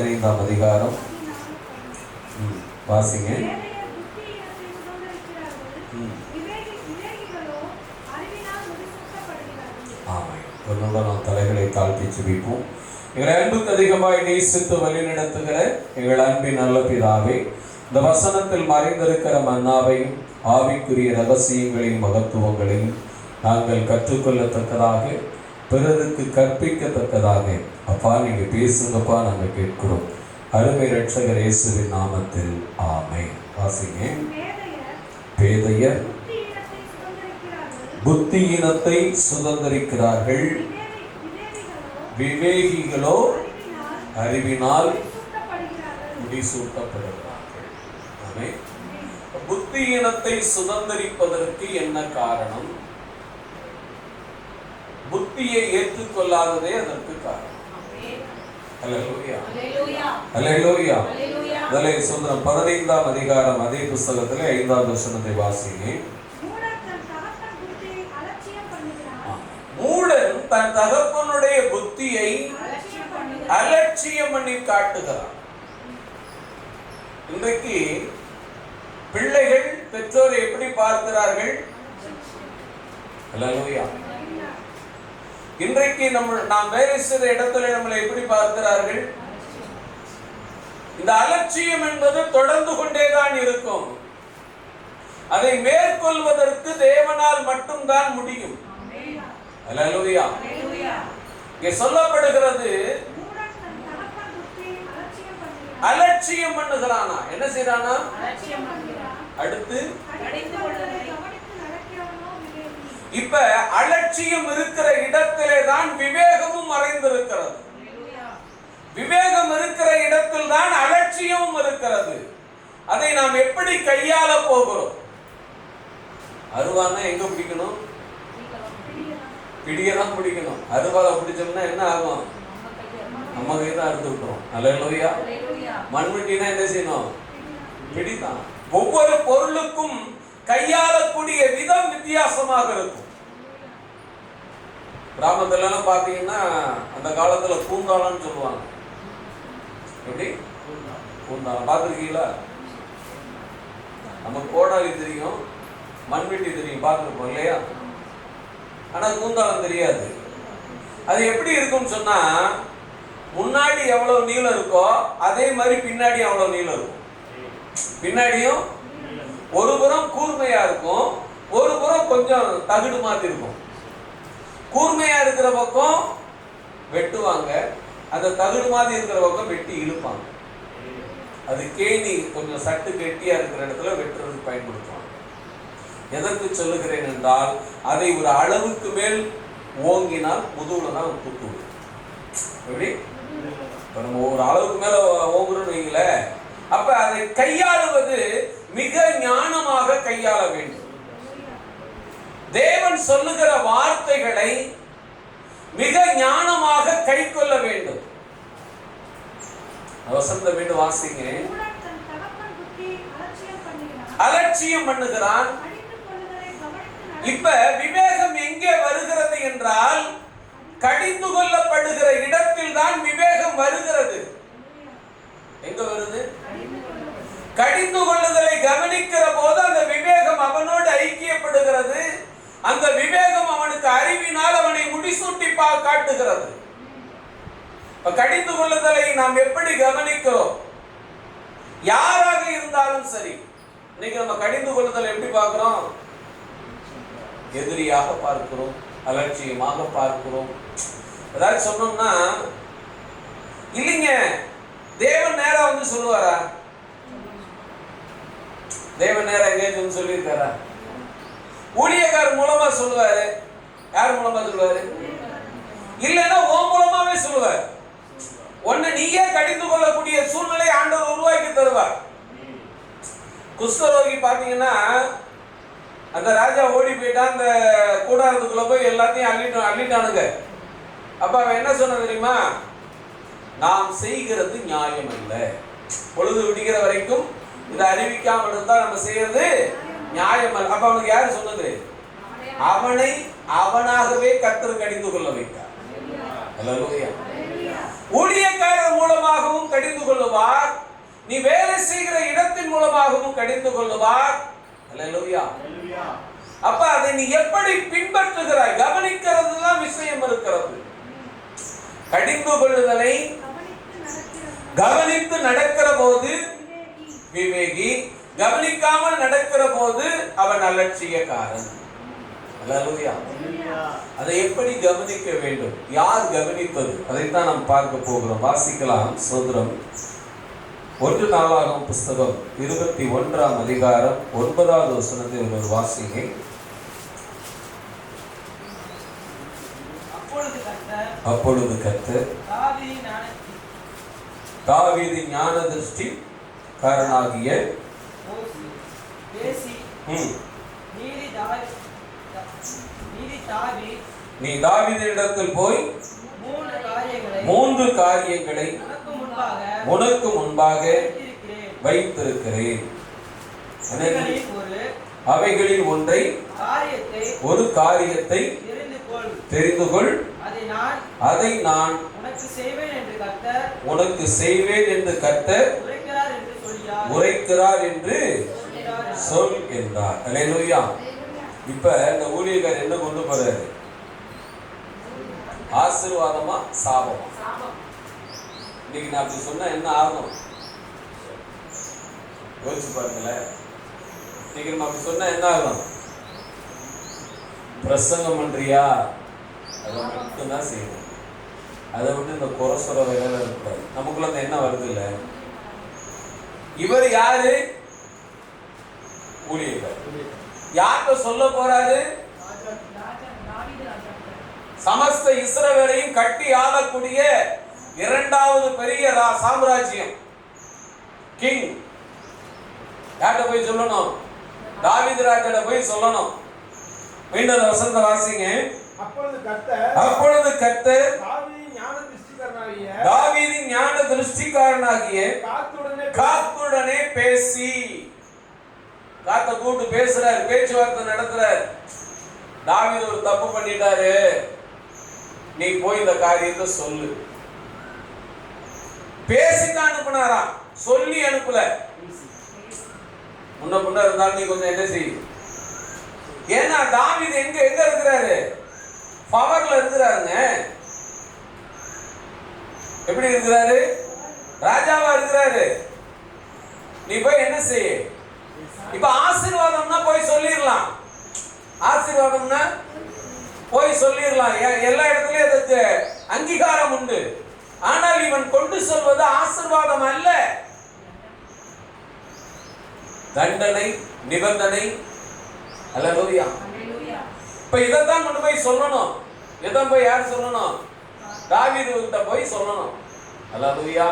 15ஆம் அதிகாரம் வாசிங்க. நாம் தலைகளை தாழ்த்தி ஜெபிப்போம். எங்களை அன்புக்கு அதிகமாய் நேசித்து வழி நடத்துகிற எங்கள் அன்பின் நல்ல பிதாவே, இந்த வசனத்தில் மறைந்திருக்கிற மன்னாவையும் ஆவிக்குரிய ரகசியங்களையும் மகத்துவங்களையும் நாங்கள் கற்றுக்கொள்ளத்தக்கதாக, பிறருக்கு கற்பிக்கத்தக்கதாக அப்பா நீங்க பேசுங்கப்பா, நாங்கள் கேட்கிறோம். அருமை இரட்சகர் இயேசுவின் நாமத்தில் ஆமென். வாசிங்க. பேதையர் புத்தியினத்தை சுதந்திரிக்கிறார்கள், விவேகிகளோ அறிவினால் முடிசூட்டப்படுகிறார்கள். புத்தியினத்தை சுதந்திரிப்பதற்கு என்ன காரணம்? புத்தியை ஏற்றுக்கொள்ளாததே அதற்கு காரணம். அல்லேலூயா, அல்லேலூயா. அதலே சுந்தரம் 15ஆம் அதிகாரம் அதே புஸ்தகத்திலே 5வது வசனத்தை வாசிங்க. மூடன் தன் தகப்பனுடைய புத்தியை அலட்சியம் பண்ணி காட்டுகிறான். இன்றைக்கு பிள்ளைகள் பெற்றோரை எப்படி பார்க்கிறார்கள்? அல்லேலூயா. இன்றைக்கு நாம் வேலை செய்த இடத்துல நம்மளை எப்படி பார்க்கிறார்கள்? இந்த அலட்சியம் என்பது தொடர்ந்து கொண்டேதான் இருக்கும். அதை மேற்கொள்வதற்கு தேவனால் மட்டும்தான் முடியும். அல்லேலூயா. இங்கே சொல்லப்படுகிறது, அலட்சியம் பண்ணுகிறானா? என்ன செய்யறானா? அடுத்து இப்ப அலட்சியம் இருக்கிற இடத்திலே தான் விவேகமும் மறைந்திருக்கிறது. விவேகம் இருக்கிற இடத்தில் தான் அலட்சியமும் இருக்கிறது. அதை நாம் எப்படி கையாள போகிறோம்? அருவானா எங்க பிடிக்கணும்? பிடியதான் பிடிக்கணும். அருவால பிடிச்சோம்னா என்ன ஆகும்? நம்ம கைதான் அறுத்து விட்டுரும். அல்லேலூயா. மண்வெட்டினா என்ன செய்யணும்? பிடிதான். ஒவ்வொரு பொருளுக்கும் கையாளக்கூடிய விதம் வித்தியாசமாக இருக்கும். கிராமத்துல எல்லாம் பாத்தீங்கன்னா அந்த காலத்துல பூந்தாளம்னு சொல்லுவாங்க. எப்படி? பூந்தாளம் பார்த்துருக்கீங்களா? நம்ம கோடாலி தெரியும், மண்வெட்டி தெரியும், பார்த்துருப்போம் இல்லையா? ஆனா பூந்தாளம் தெரியாது. அது எப்படி இருக்கும்னு சொன்னா, முன்னாடி எவ்வளவு நீளம் இருக்கோ அதே மாதிரி பின்னாடி அவ்வளவு நீளம் இருக்கும். பின்னாடியும் ஒரு புறம் கூர்மையா இருக்கும், ஒரு புறம் கொஞ்சம் தகுடு மாதிரி இருக்கும். கூர்மையா இருக்கிற பக்கம் வெட்டுவாங்க, அந்த தகுடு மாதிரி இருக்கிற பக்கம் வெட்டி இழுப்பாங்க. அது கேணி கொஞ்சம் சட்டு கெட்டியா இருக்கிற இடத்துல வெட்டுறதுக்கு பயன்படுத்துவாங்க. எதற்கு சொல்லுகிறேன் என்றால், அதை ஒரு அளவுக்கு மேல் ஓங்கினால் முதுகுல தான் குத்து விடும். எப்படி? நம்ம ஒரு அளவுக்கு மேல ஓங்குறோம்னு வைங்கள, அப்ப அதை கையாளுவது மிக ஞானமாக கையாள வேண்டும். தேவன் சொல்லுகிற வார்த்தைகளை மிக ஞானமாக கை கொள்ள வேண்டும். வசந்த வீடு வாசிங்க. அலட்சியம் பண்ணுகிறான். இப்ப விவேகம் எங்கே வருகிறது என்றால், கடிந்து கொள்ளப்படுகிற இடத்தில் தான் விவேகம் வருகிறது. எங்க வருது? கடிந்து கொள்ளுதலை கவனிக்கிற போது அந்த விவேகம் அவனோடு ஐக்கியப்படுகிறது. அந்த விவேகம் அவனுக்கு அறிவினால் அவனை முடிசூட்டி காட்டுகிறது. கடிந்து கொள்ளுதலை நாம் எப்படி கவனிக்கிறோம்? யாராக இருந்தாலும் சரி, இன்னைக்கு நம்ம கடிந்து கொள்ளுதலை எப்படி பார்க்கிறோம்? எதிரியாக பார்க்கிறோம், அலட்சியமாக பார்க்கிறோம். ஏதாவது சொன்னோம்னா, இல்லைங்க தேவன் நேரா வந்து சொல்லுவாரா? தேவன் நேரா எங்கேயும் சொல்லியிருக்காரா? ஊழியக்காரர் மூலமா சொல்லுவாரு. யார் மூலமா சொல்லுவாரு? இல்லைன்னா ஓ மூலமாவே சொல்லுவார். ஒன்னு நீயே கடிந்து கொள்ளக்கூடிய சூழ்நிலை ஆண்டவர் உருவாக்கி தருவார். குஷ்டரோகி பாத்தீங்கன்னா, அந்த ராஜா ஓடி போயிட்டான், அந்த கூடாரத்துக்குள்ள போய் எல்லாத்தையும் அள்ளிட்டானுங்க. அப்ப அவன் என்ன சொன்ன தெரியுமா? நாம் செய்கிறது நியாயம் அல்ல. பொழுது விடுகிற வரைக்கும் இதை அறிவிக்காமல் இருந்தா நம்ம செய்யறது நியாயம் அல்ல. அப்ப அவனுக்கு யாரு சொன்னது? அவனை அவனாகவே கர்த்தர் கடிந்து கொள்ள வைத்தார். அல்லேலூயா. ஊழியக்காரர் மூலமாகவும் கடிந்து அதிகமாகவும் கடிந்து கொள்ளுவார். அல்லேலூயா. அப்ப அதை நீ எப்படி பின்பற்றுகிறாய், கவனிக்கிறது தான் விஷயம் இருக்கிறது. கடிந்து கொள்ளுதலை கவனித்து நடக்கிற போது விவேகி, கவனிக்காமல் நடக்கிற போது அவன் அலட்சியக்காரன். அல்லேலூயா. அதை எப்படி கவனிக்க வேண்டும், யார் கவனிப்பது, அதைத்தான் நாம் பார்க்க போகிறோம். வாசிக்கலாம். சோதரம் 1 நாளாகமம் புஸ்தகம் 21ஆம் அதிகாரம் 9வது வசனத்தை ஒரு வாசிங்க. அப்பொழுது கர்த்தர் தாவீதின் ஞான திருஷ்டி காரனாகிய நீ தாவீதினிடத்தில் போய் 3 காரியங்களை உனக்கு முன்பாக வைத்திருக்கிறேன். அவைகளில் ஒரு காரியத்தை தெரிந்து கொள், அதை நான் உனக்கு செய்வேன் என்று கர்த்தர் உரைக்கிறார் என்று சொல் என்றார். அல்லேலூயா. இப்ப இந்த ஊழியக்காரர் என்ன கொண்டு போறாரு, ஆசீர்வாதமா சாபமா? இன்னைக்கு நான் அப்படி சொன்னா என்ன ஆகும் யோசிச்சு பாருங்களேன். இன்னைக்கு நம்ம அப்படி சொன்னா என்ன ஆகும்? பிரசங்கம் பண்றியா, அதை மட்டும்தான் செய்யணும். அதை விட்டு இந்த குறை சொல்ற வேலை இருக்காது. நமக்குள்ள அந்த என்ன வருது இல்ல. இவர் யாரு? ஊழியக்காரர். யார்கிட்ட சொல்ல போறாரு? சமஸ்த இஸ்ரவேலையும் கட்டி ஆளக்கூடிய 2வது பெரிய சாம்ராஜ்யம், கிங். யார்கிட்ட போய் சொல்லணும்? தாவீது ராஜாட்ட போய் சொல்லணும். மீண்டும் வசந்த வாசிங்க. அப்பொழுது கர்த்தர் தாவீதின் ஞான திருஷ்டிக்காரனாகிய காத்துடனே பேசி, காத்த கூட்டு பேசுறாரு, பேச்சுவார்த்தை நடத்துறாரு. தாவீது ஒரு தப்பு பண்ணிட்டாரு, நீ போய் இந்த காரியத்தை சொல்லு. பேசிதான் அனுப்புனாராம், சொல்லி அனுப்பல. முன்ன முன்ன இருந்தாலும் நீ கொஞ்சம் என்ன செய்ய. ஏன்னா தாவீது எங்க இருக்கிறாரு? பவர்ல இருக்கிறாருங்க. எப்படி இருக்கிறாரு? ராஜாவா இருக்கிறாரு. நீ போய் என்ன செய்ய. இப்ப ஆசீர்வாதம்னா போய் சொல்லிடலாம், ஆசீர்வாதம்னா போய் சொல்லிடலாம். எல்லா இடத்துலயும் அதுக்கு அங்கீகாரம் உண்டு. ஆனால் இவன் கொண்டு சொல்வது ஆசீர்வாதம் அல்ல, தண்டனை, நிபந்தனை. அல்லேலூயா. இப்ப இதைத்தான் கொண்டு போய் சொல்லணும். இதை போய் யார் சொல்லணும்? தாவீது கிட்ட போய் சொல்லணும். அல்லேலூயா.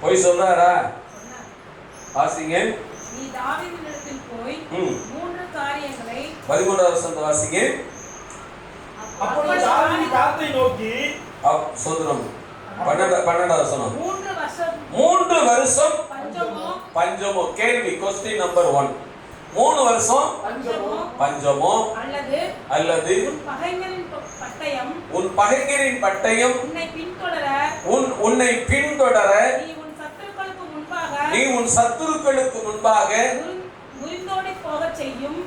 போய் சொல்றாரா? வாசிங்க. நீ தாவீதினிடத்தில் போய் 3 காரியங்களை 13வது வசனம் வாசிங்க. அப்பொழுது தாவீது கர்த்தரை நோக்கி சோதரம் 12வது வசனம். 3 வருஷம் பஞ்சமோ. கேள்வி, கொஸ்டின் நம்பர் 1. 3 வருஷம் பஞ்சமோ அல்லது உன் பகைஞரின் பட்டயம் உன்னை பின்தொடர நீ உன் சத்துருக்களுக்கு முன்பாக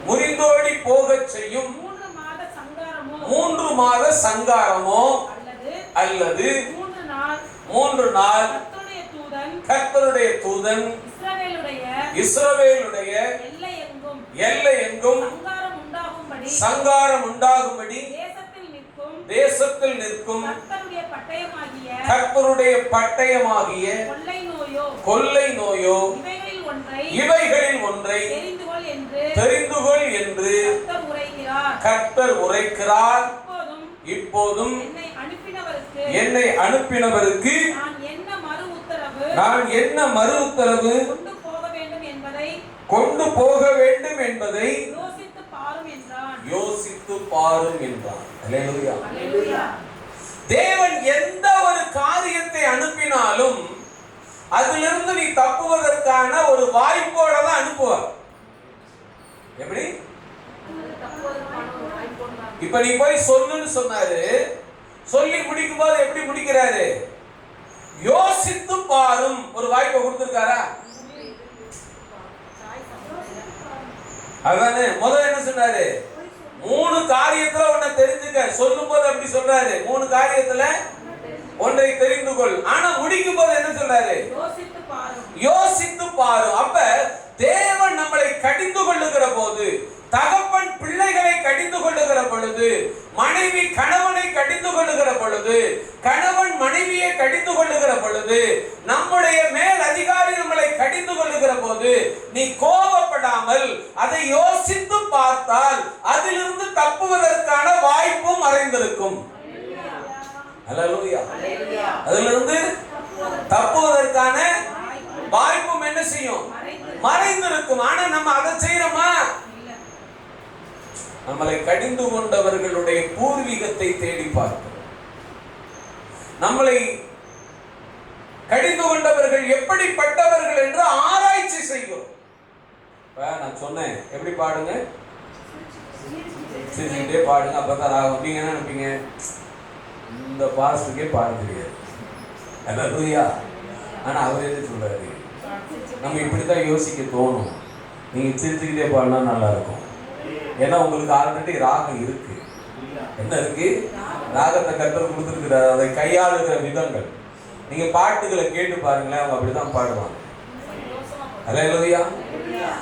முறிந்தோடி போகச் செய்யும் 3 மாத சங்காரமோ அல்லது 3 நாள் கர்த்தருடைய தூதன் இஸ்ரவேலுடைய எல்லை எங்கும் சங்காரம் உண்டாகும்படி தேசத்தில் நிற்கும் கர்த்தருடைய பட்டயமாகிய கொள்ளை நோயோ இவைகளில் ஒன்றை தெரிந்து கொள் என்று கர்த்தர் உரைக்கிறார். இப்போதும் என்னை அனுப்பினவருக்கு நான் என்ன மறு உத்தரவு கொண்டு போக வேண்டும் என்பதை யோசித்து பாரும் என்றான். அல்லேலூயா. தேவன் எந்த ஒரு காரியத்தை அனுப்பினாலும் அதிலிருந்து நீ தப்புவதற்கான ஒரு வாய்ப்போட தான் அனுப்புவார். எப்படி? இப்ப நீ போய் சொல்லுன்னு சொன்னாரு, சொல்லி முடிக்கும் போது எப்படி முடிக்கிறாரு? யோசித்து பாரும் ஒரு வாய்ப்பை கொடுத்திருக்காரா? அதானே முதல்ல என்ன சொன்னாரு? 3 காரியத்துல ஒன்றை தெரிஞ்சுக்க சொல்லும் போது அப்படி சொல்றாரு. 3 காரியத்துல ஒன்றை தெரிந்து கொள். ஆனா முடிக்கும் போது என்ன சொல்றாரு? யோசித்து பாரு. அப்ப தேவன் நம்மளை கடிந்து கொள்ளுகிற போது, தகப்பன் பிள்ளைகளை கடிந்து கொள்ளுகிற பொழுது, மனைவி கணவனை கடிந்து கொள்ளுகிற பொழுது, கணவன் மனைவியை கடிந்து கொள்ளுகிற பொழுது, நம்முடைய மேல் அதிகாரி நம்மளை கடிந்து கொள்ளுகிற போது நீ கோபப்படாமல் அதை யோசித்து பார்த்தால் அதிலிருந்து தப்புவதற்கான வாய்ப்பும் மறைந்திருக்கும். அல்லேலூயா. அதிலிருந்து தப்புவதற்கான வாய்ப்பும் என்ன செய்யும்? மறைந்திருக்கும். ஆனா நம்ம அதை செய்யறோமா? நம்மளை கடிந்து கொண்டவர்களுடைய பூர்வீகத்தை தேடி பார்க்கிறோம். நம்மளை கடிந்து கொண்டவர்கள் எப்படிப்பட்டவர்கள் என்று ஆராய்ச்சி செய்கிறோம். நான் சொன்னேன், எப்படி பாடுங்க? சிரிச்சுக்கிட்டே பாடுங்க, அப்பதான் ராகம். நீங்க என்ன நினைப்பீங்க? இந்த பாஸ்டுக்கே பாட தெரியாது. அல்லேலூயா. ஆனா அவர் என்ன சொல்றாரு? நம்ம இப்படித்தான் யோசிக்க தோணும். நீங்க சிரிச்சுக்கிட்டே பாடினா நல்லா இருக்கும். ஏன்னா உங்களுக்கு ஆல்ரெடி ராகம் இருக்கு. என்ன இருக்கு? ராகத்தை கர்த்தர் கொடுத்துருக்கிறார். அதை கையாளுகிற விதங்கள் நீங்க பாட்டுகளை கேட்டு பாருங்களேன், அவங்க அப்படிதான் பாடுவாங்க. அல்லேலூயா.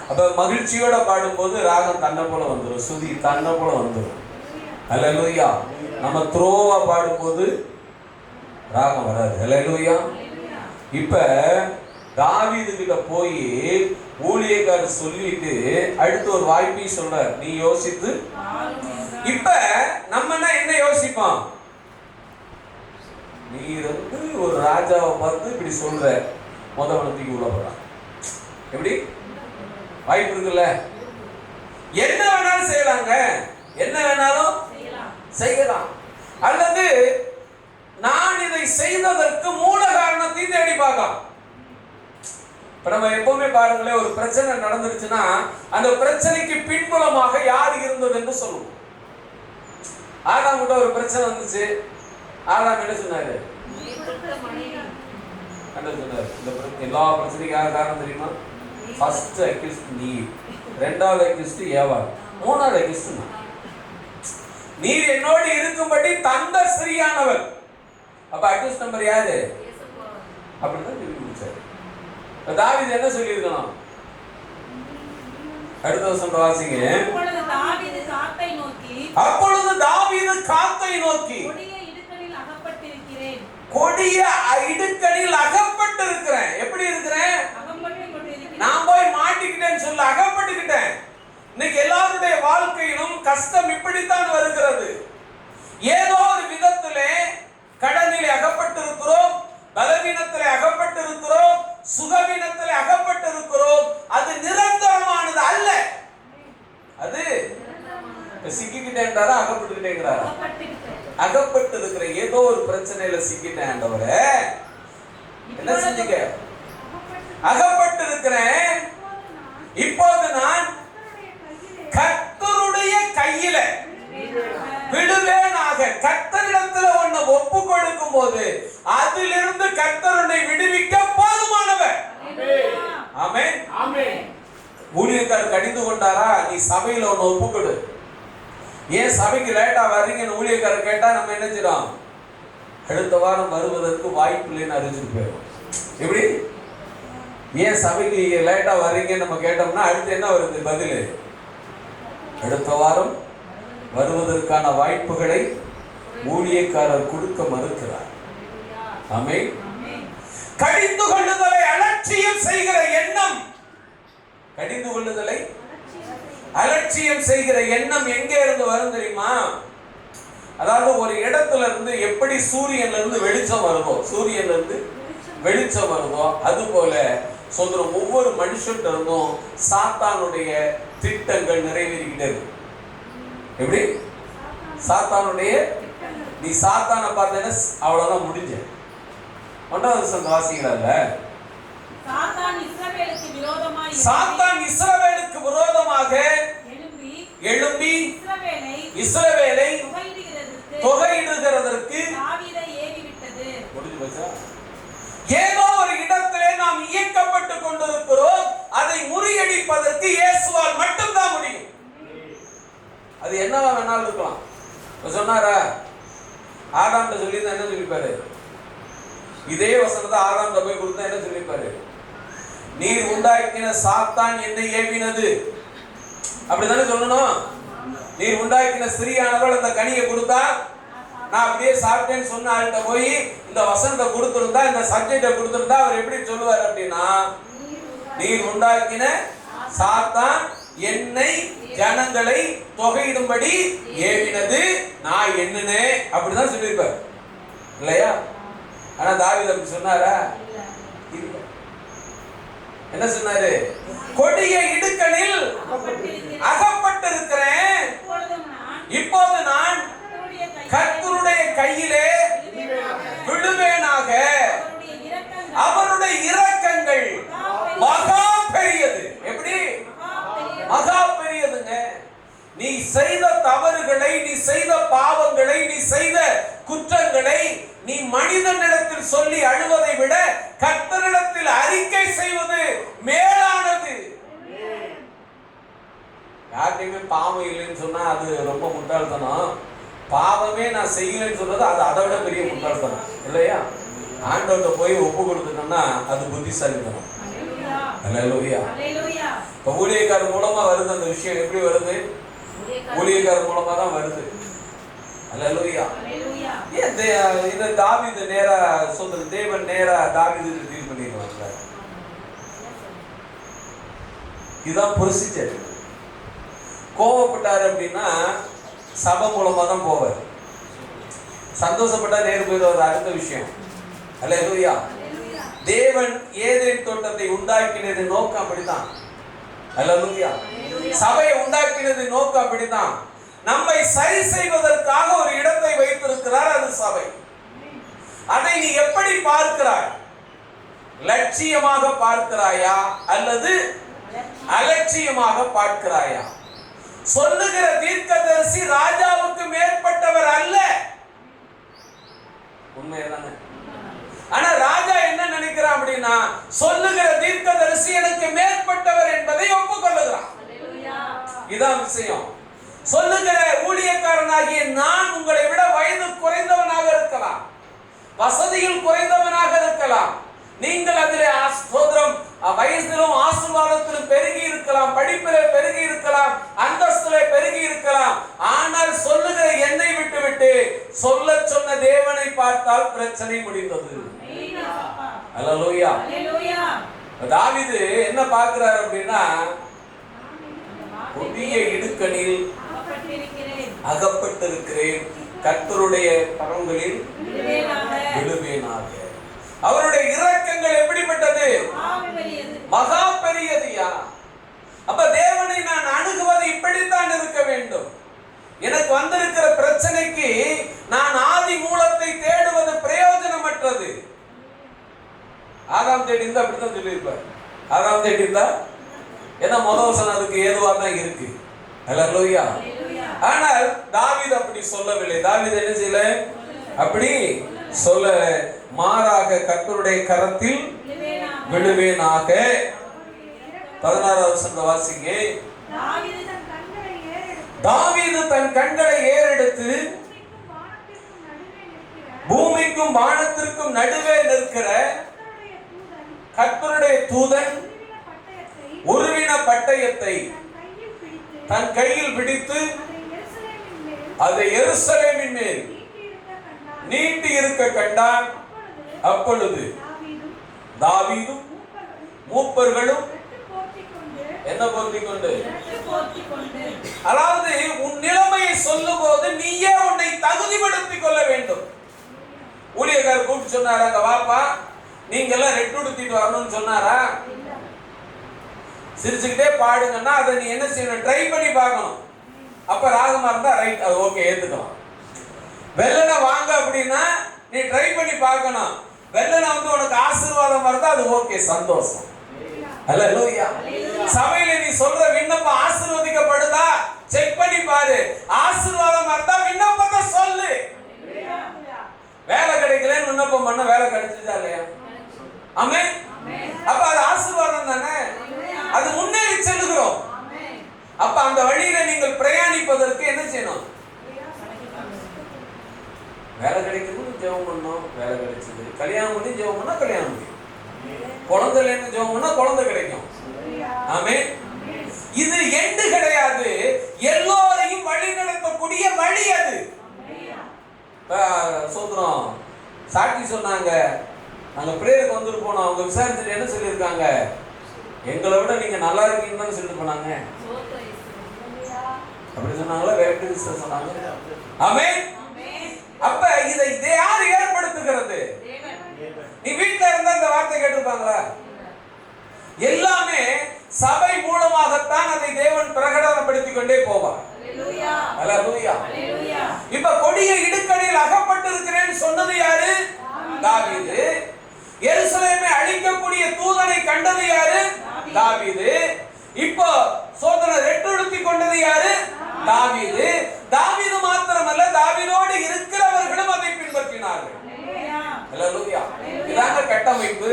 அப்ப மகிழ்ச்சியோட பாடும்போது ராகம் தன்னை போல வந்துடும், சுதி தன்னை போல வந்துடும். அல்லேலூயா. நம்ம த்ரோவா பாடும்போது ராகம் வராது. அல்லேலூயா. இப்ப தாவீது கிட்ட போய் ஊழியக்காரர் சொல்லிட்டு அடுத்து ஒரு வாய்ப்பையும் சொல்றார், நீ யோசித்து. இப்ப நம்ம என்ன யோசிப்போம்? நீ ஒரு ராஜாவை பார்த்து இப்படி சொல்ற, முதவனத்துக்கு உள்ள போறான். எப்படி வாய்ப்பு இருக்குல்ல? என்ன வேணாலும் செய்யலாங்க, என்ன வேணாலும் செய்யலாம். அல்லது நான் இதை செய்ததற்கு மூல காரணத்தை தேடி பார்க்கலாம். இப்ப நம்ம எப்பவுமே பாருங்களேன், ஒரு பிரச்சனை நடந்துருச்சுன்னா அந்த பிரச்சனைக்கு பின்புலமாக யார் இருந்தது என்று சொல்லுவோம். ஆதாம் கிட்ட ஒரு பிரச்சனை வந்துச்சு. ஆதாம் என்ன சொன்னாரு? எல்லா பிரச்சனைக்கும் யார் காரணம் தெரியுமா? ஃபர்ஸ்ட் அக்யூஸ்ட் நீர், ரெண்டாவது அக்யூஸ்ட் ஏவாள், மூணாவது அக்யூஸ்ட் நான். நீர் என்னோடு இருக்கும்படி தந்த ஸ்ரீயானவர். அப்ப அக்யூஸ்ட் நம்பர் யாரு? அப்படிதான் திருப்பி முடிச்சாரு. தாவீது என்ன சொல்லி இருக்கணும்? அடுத்த வருஷம் வாசிங்க. அப்பொழுது தாவீது காத்தை நோக்கி கொடிய இடுக்கணில் அகப்பட்டிருக்கிறேன். எப்படி இருக்கிறேன்? நான் போய் மாட்டிக்கிட்டேன்னு சொல்ல, அகப்பட்டுக்கிட்டேன். இன்னைக்கு எல்லாருடைய வாழ்க்கையிலும் கஷ்டம் இப்படித்தான் வருகிறது. ஏதோ ஒரு விதத்திலே கடனில் அகப்பட்டிருக்கிறோம், பலவீனத்திலே அகப்பட்டிருக்கிறோம், சுகவீனத்திலே அகப்பட்டிருக்கிறோம். அது நிரந்தரமானது அல்ல. அது சிக்கிக்கிட்டேன்றாரா அகப்பட்டுக்கிட்டேங்கிறாரா? அகப்பட்டு இருக்கிற ஏதோ ஒரு பிரச்சனையில சிக்கிட்டேன். என்ன செஞ்சீங்க? அகப்பட்டு இருக்கிறேன். இப்போது நான் கர்த்தருடைய கையில விடுவேனாக. கர்த்தரிடத்துல ஒன்ன ஒப்பு கொடுக்கும் போது அதிலிருந்து கர்த்தருனை விடுவிக்க போதுமானவர். ஆமென். ஆமென். ஊழியக்காரர் கடிந்து கொண்டாரா? நீ சபையில ஒன்னு ஒப்பு கொடு. ஏன் சபைக்கு லேட்டா வர்றீங்கன்னு ஊழியக்காரர் கேட்டா நம்ம என்ன செய்யறோம்? அடுத்த வாரம் வருவதற்கு வாய்ப்பு இல்லைன்னு அறிஞ்சிட்டு போயிடும். எப்படி? ஏன் சபைக்கு லேட்டா வர்றீங்கன்னு நம்ம கேட்டோம்னா அடுத்து என்ன வருது பதில்? அடுத்த வாரம் வருவதற்கான வாய்ப்புகளை ஊழியக்காரர் கொடுக்க மறுக்கிறார். ஆமென். கடிந்து கொள்ளுதலை அலட்சியம் செய்கிற எண்ணம், கடிந்து கொள்ளுதலை அலட்சியம் செய்கிற எண்ணம் எங்கே இருந்து வரும் தெரியுமா? அதாவது ஒரு இடத்துல இருந்து எப்படி சூரியன்ல இருந்து வெளிச்சம் வருதோ, சூரியன்ல இருந்து வெளிச்சம் வருதோ, அது போல சொல்றோம் ஒவ்வொரு மனுஷன் இருந்தும் சாத்தானுடைய திட்டங்கள் நிறைவேறிக்கிட்டே இருக்கு. எப்படி? சாத்தானுடைய, நீ சாத்தானை பார்த்தேன்னா அவ்வளவுதான் முடிஞ்ச. 1வது வசனம் வாசிக்கலாம்ல. சாத்தான் இஸ்ரவேலுக்கு விரோதமாக எழும்பி இஸ்ரவேலை தொகையிடுகிறதற்கு முடிஞ்சு போச்சா? ஏதோ ஒரு இடத்திலே நாம் இயக்கப்பட்டு கொண்டிருக்கிறோம். அதை முறியடிப்பதற்கு இயேசுவால் மட்டும்தான் முடியும். நாள் இருக்கலாம். சொன்னாரா? ஆதாம்கிட்ட சொல்லி தான் என்ன சொல்லிப்பாரு? இதே வசனத்தை ஆதாம்கிட்ட போய் கொடுத்தா என்ன சொல்லிப்பாரு? நீர் உண்டாக்கின சாத்தான் என்னை ஏவினது, அப்படித்தானே சொல்லணும். நீர் உண்டாக்கின ஸ்திரீயானவள் அந்த கனியை கொடுத்தா நான் அப்படியே சாப்பிட்டேன்னு சொன்ன ஆள்கிட்ட போய் இந்த வசனத்தை கொடுத்திருந்தா, இந்த சப்ஜெக்டை கொடுத்திருந்தா அவர் எப்படி சொல்லுவார் அப்படின்னா, நீர் உண்டாக்கின சாத்தான் என்னை ஜனங்களை தொகையிடும்படி ஏவினது, நான் என்னனே, அப்படிதான் சொல்லியிருப்பார் இல்லையா? ஆனா தாவீது அப்படி சொன்னாரா? என்ன சொன்னாரு? கொடிய இடுக்கணில் அகப்பட்டிருக்கிறேன், இப்போது நான் கர்த்தருடைய கையிலே விழுவேனாக, அவருடைய இரக்கங்கள் மகா பெரியது. எப்படி? மகா பெரியதுங்க. நீ செய்த தவறுகளை, நீ செய்த பாவங்களை, நீ செய்த குற்றங்களை நீ மனிதனிடத்தில் சொல்லி அழுவதை விட கர்த்தரிடத்தில் அறிக்கை செய்வது மேலானது. யார்கிட்டயுமே பாவம் இல்லைன்னு சொன்னா அது ரொம்ப முட்டாள்தனம். பாவமே நான் செய்யலைன்னு சொல்றது அது அதை விட பெரிய முட்டாள்தனம் இல்லையா? ஆண்டவர்கிட்ட போய் ஒப்பு கொடுத்துட்டோம்னா அது புத்திசாலித்தனம். அல்லேலூயா. இப்ப ஊழியக்காரர் மூலமா வருது அந்த விஷயம். எப்படி வருது? ஊழியக்காரர் மூலமா தான் வருது. அல்லேலூயா. இந்த தாவீது நேரா சொல்றது, தேவன் நேரா தாவீதுக்கு டீல் பண்ணிடுவாங்க. இதுதான் ப்ரொசீஜர். கோவப்பட்டாரு அப்படின்னா சபை மூலமா தான் போவார். சந்தோஷப்பட்டா நேரு போயிடுவார், அடுத்த விஷயம். அல்லேலூயா. தேவன் ஏதேன் தோட்டத்தை உண்டாக்கினது நோக்கம் அப்படித்தான். அல்லேலூயா. சபையை உண்டாக்கினது நோக்கம் அப்படித்தான். நம்மை சரி செய்வதற்காக ஒரு இடத்தை வைத்திருக்கிறார், அது சபை. அதை நீ எப்படி பார்க்கிறாய்? லட்சியமாக பார்க்கிறாயா அல்லது அலட்சியமாக பார்க்கிறாயா? சொல்லுகிற தீர்க்கதரிசி ராஜாவுக்கு மேற்பட்டவர் அல்ல, உண்மைதானே? ஆனா ராஜா என்ன நினைக்கிறான் அப்படின்னா, சொல்லுகிற தீர்க்கதரிசி எனக்கு மேற்பட்டவர் என்பதை ஒப்புக்கொள்ளுகிறான். இதான் விஷயம். சொல்லுகிற ஊழியக்காரனாகிய நான் உங்களை விட வயது குறைந்தவனாக இருக்கலாம், வசதியில் குறைந்தவனாக இருக்கலாம், நீங்கள் அதிலே ஸ்தோத்திரம் வயசிலும் ஆசீர்வாதத்திலும் பெருகி இருக்கலாம், படிப்பிலே பெருகி இருக்கலாம், அந்தஸ்திலே பெருகி இருக்கலாம். ஆனால் சொல்லுகிற என்னை விட்டு சொல்ல சொன்ன தேவனை பார்த்தால் பிரச்சனை முடிந்தது. அல்லேலூயா. தாவீது என்ன பார்க்கிறார் அப்படின்னா, கொடிய இடுக்கணில் அகப்பட்டிருக்கிறேன், கர்த்தருடைய கரங்களில் விழுவேனாக. அவருடைய இரக்கங்கள் எப்படிப்பட்டது? மகா பெரியதுயா. அப்ப தேவனை நான் அணுகுவது இப்படித்தான் இருக்க வேண்டும். எனக்கு வந்திருக்கிற பிரச்சனைக்கு நான் ஆதி மூலத்தை தேடுவது பிரயோஜனமற்றது. ஆதாம் தேடி இருந்தா அப்படித்தான் சொல்லியிருப்பார். ஆதாம் தேடி இருந்தா ஏன்னா முதல் அதுக்கு ஏதுவா தான் இருக்கு. அல்லேலூயா. ஆனால் தாவீது அப்படி சொல்லவில்லை. தாவீது என்ன செய்யல? அப்படி சொல்ல, மாறாக கர்த்தருடைய கரத்தில் விழுவேனாக. 16வது வசனத்தை வாசிங்க. தாவீது தன் கண்களை ஏறெடுத்து பூமிக்கும் வானத்திற்கும் நடுவே நிற்கிற கர்த்தருடைய தூதன் உருவின பட்டயத்தை தன் கையில் பிடித்து அதை எருசலேமின் மேல் நீட்டி இருக்க கண்டான். அப்பொழுது தாவீதும் மூப்பர்களும் என்ன போர்த்திக் கொண்டு, அதாவது உன் நிலைமையை சொல்லும் போது நீயே உன்னை தகுதிப்படுத்திக் கொள்ள வேண்டும். ஊழியக்காரர் கூப்பிட்டு சொன்னாரா, அங்க வாப்பா நீங்க எல்லாம் ரெட் உடுத்திட்டு வரணும்னு சொன்னாரா? சிரிச்சுக்கிட்டே பாடுங்கன்னா அதை நீ என்ன செய்யணும்? ட்ரை பண்ணி பார்க்கணும். அப்ப ராகமா இருந்தா ரைட், அது ஓகே, ஏத்துக்கலாம். வெள்ளனை வாங்க அப்படின்னா நீ ட்ரை பண்ணி பார்க்கணும். வெள்ளனை வந்து உனக்கு ஆசீர்வாதம் வருதா, அது ஓகே, சந்தோஷம். அல்லேலூயா. சபையில நீ சொல்ற விண்ணப்பம் ஆசீர்வதிக்கப்படுதா செக் பண்ணி பாரு. ஆசீர்வாதம் வருதா விண்ணப்பத்தை சொல்லு. வேலை கிடைக்கலன்னு விண்ணப்பம் பண்ண வேலை கிடைச்சிச்சா இல்லையா? ஆமென். அப்ப அது ஆசீர்வாதம் தானே, அது முன்னேறி செல்லுகிறோம். அப்ப அந்த வழியில நீங்கள் பிரயாணிப்பதற்கு என்ன செய்யணும்? வேலை கிடைக்கணும்னு ஜெபம் பண்ணோம், வேலை கிடைச்சது. கல்யாணம் பண்ணி ஜெபம் பண்ணா கல்யாணம் முடியும். குழந்தை இல்லைன்னு ஜெபம் பண்ணா குழந்தை கிடைக்கும். ஆமென். இது எண்டு கிடையாது, எல்லோரையும் வழி நடத்தக்கூடிய வழி அது. சோதரம் சாட்சி சொன்னாங்க, நாங்க பிரேயருக்கு வந்துட்டு போனோம். அவங்க விசாரிச்சுட்டு என்ன சொல்லியிருக்காங்க, எங்களை விட நீங்க நல்லா இருக்கீங்கன்னு சொல்லிட்டு போனாங்க. அப்படி சொன்னாங்களா? வேற எப்படி சொன்னாங்க? ஆமென். அப்ப இதை யார் ஏற்படுத்துகிறது? நீ வீட்டுல இருந்தா இந்த வார்த்தை கேட்டிருப்பாங்களா? எல்லாமே சபை மூலமாகத்தான் அதை தேவன் பிரகடனப்படுத்திக் கொண்டே போவார். அல்லேலூயா. இப்ப கொடிய இடுக்கணில் அகப்பட்டிருக்கிறேன்னு சொன்னது யாரு? தாவீது. எருசலேமை அழிக்கக்கூடிய தூதனை கண்டது யாரு? தாவீது. இப்போ சோதனை ரெட்டுடுத்தி கொண்டது யாரு? தாவீது. தாவீது மாத்திரமல்ல, தாவீதோடு இருக்கிறவர்களும் அதை பின்பற்றினார்கள். அல்லேலூயா. இதாங்க கட்டமைப்பு.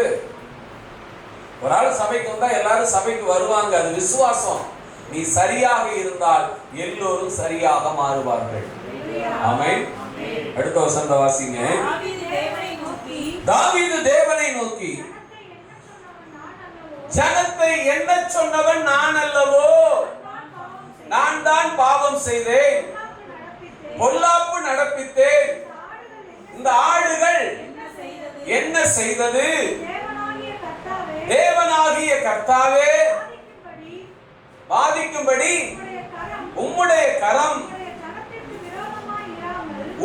ஒரு ஆள் சபைக்கு வந்தா எல்லாரும் சபைக்கு வருவாங்க, அது விசுவாசம். நீ சரியாக இருந்தால் எல்லோரும் சரியாக மாறுவார்கள். ஆமென். அடுத்த வசனத்தை வாசிங்க. தாவீது தேவனை நோக்கி, ஜனத்தை எண்ணச் சொன்னவன் நான் அல்லவோ? நான் தான் பாவம் செய்தேன், பொல்லாப்பு நடப்பித்தேன். இந்த ஆடுகள் என்ன செய்தது? தேவனாகிய கர்த்தாவே, பாதிக்கும்படி உம்முடைய கரம்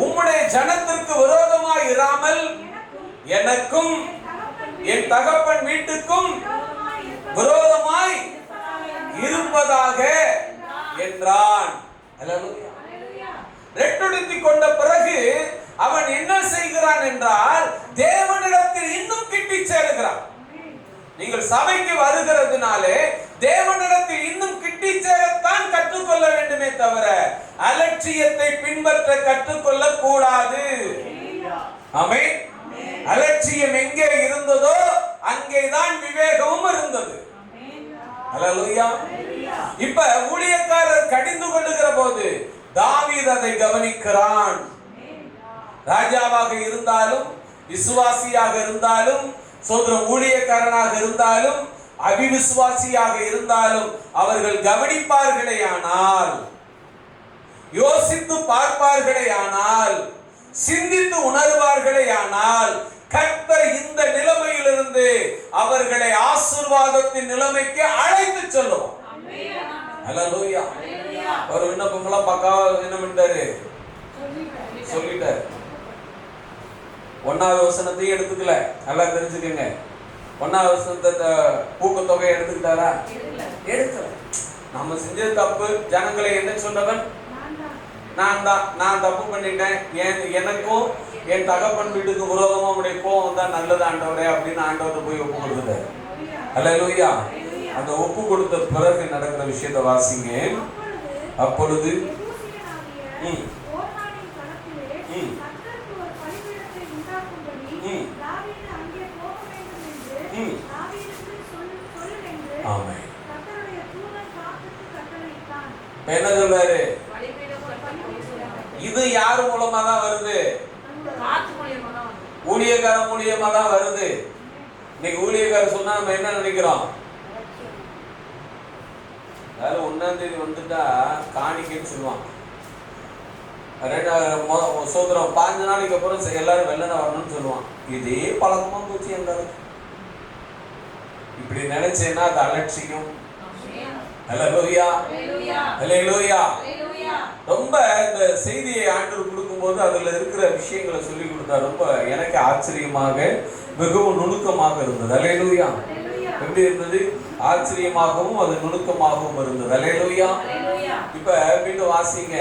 உம்முடைய ஜனத்திற்கு விரோதமாய் இராமல் எனக்கும் என் தகப்பன் வீட்டுக்கும் விரோதமாய் இருப்பதாக என்றான். ரெட்டுடுத்தி கொண்ட பிறகு அவன் என்ன செய்கிறான் என்றால், தேவனிடத்தில் இன்னும் கிட்டி சேருகிறான். நீங்கள் சபைக்கு வருகிறதுனாலே தேவனிடத்தில் இன்னும் கிட்டி சேரத்தான் கற்றுக்கொள்ள வேண்டுமே தவிர அலட்சியத்தை பின்பற்ற கற்றுக்கொள்ள கூடாது. ஆமென். அலட்சியம் எங்கே இருந்ததோ அங்கேதான் விவேகமும் இருந்தது. அல்லேலூயா. இப்ப ஊழியக்காரர் கடிந்து கொள்ளுகிற போது தாவீது அதை கவனிக்கிறான். ராஜாவாக இருந்தாலும், விசுவாசியாக இருந்தாலும், சோதரம் ஊழியக்காரனாக இருந்தாலும், அவிவிசுவாசியாக இருந்தாலும் அவர்கள் கவனிப்பார்களேயானால், யோசித்து பார்ப்பார்களேயானால், சிந்தித்து உணர்வார்களேயானால், கர்த்தர் இந்த நிலைமையிலிருந்து அவர்களை ஆசீர்வாதத்தின் நிலைமைக்கு அழைத்து செல்லுவார். அல்லேலூயா. ஒரு விண்ணப்பம்லாம் பக்காவா என்ன பண்ணிட்டாரு? சொல்லிட்டாரு. 1வது வசனத்தையும் எடுத்துக்கல. நல்லா தெரிஞ்சுக்கங்க. 1வது வசனத்தை ஊக்கத்தொகை எடுத்துக்கிட்டாரா? எடுக்கல. நம்ம செஞ்சது தப்பு. ஜனங்களை என்ன சொன்னவன்? நான் தான். நான் தப்பு பண்ணிட்டேன், எனக்கும் என் தகப்பன் வீட்டுக்கு விரோதமா உடைய கோவம் தான் நல்லது ஆண்டவரே அப்படின்னு ஆண்டவர்கிட்ட போய் ஒப்பு கொடுத்துட்டாரு. அல்லேலூயா. அந்த ஒப்பு கொடுத்த பிறகு நடக்கிற விஷயத்தை வாசிங்க. அப்பொழுது என்ன சொல்றாரு? இது யாரு மூலமா தான் வருது? ஊழியக்கார மூலியமா தான் வருது. இன்னைக்கு ஊழியக்காரர் சொன்னா நம்ம என்ன நினைக்கிறோம்? அதாவது 1ஆம் தேதி வந்துட்டா காணிக்கைன்னு சொல்லுவாங்க. சோதரம் 5 நாளைக்கு அப்புறம் எல்லாரும் வெள்ளன வரணும்னு சொல்லுவான். இதே பழக்கமா போச்சு எங்களுக்கு. இப்படி நினைச்சேன்னா அது அலட்சியம். அல்லேலூயா. அல்லேலூயா. ரொம்ப இந்த செய்தியை ஆண்டவர் கொடுக்கும்போது அதுல இருக்கிற விஷயங்களை சொல்லி கொடுத்தா ரொம்ப எனக்கு ஆச்சரியமாக மிகவும் நுணுக்கமாக இருந்தது. அல்லேலூயா. எப்படி இருந்தது? ஆச்சரியமாகவும் அது நுணுக்கமாகவும் இருந்தது. அல்லேலூயா. இப்ப மீண்டும் வாசிங்க.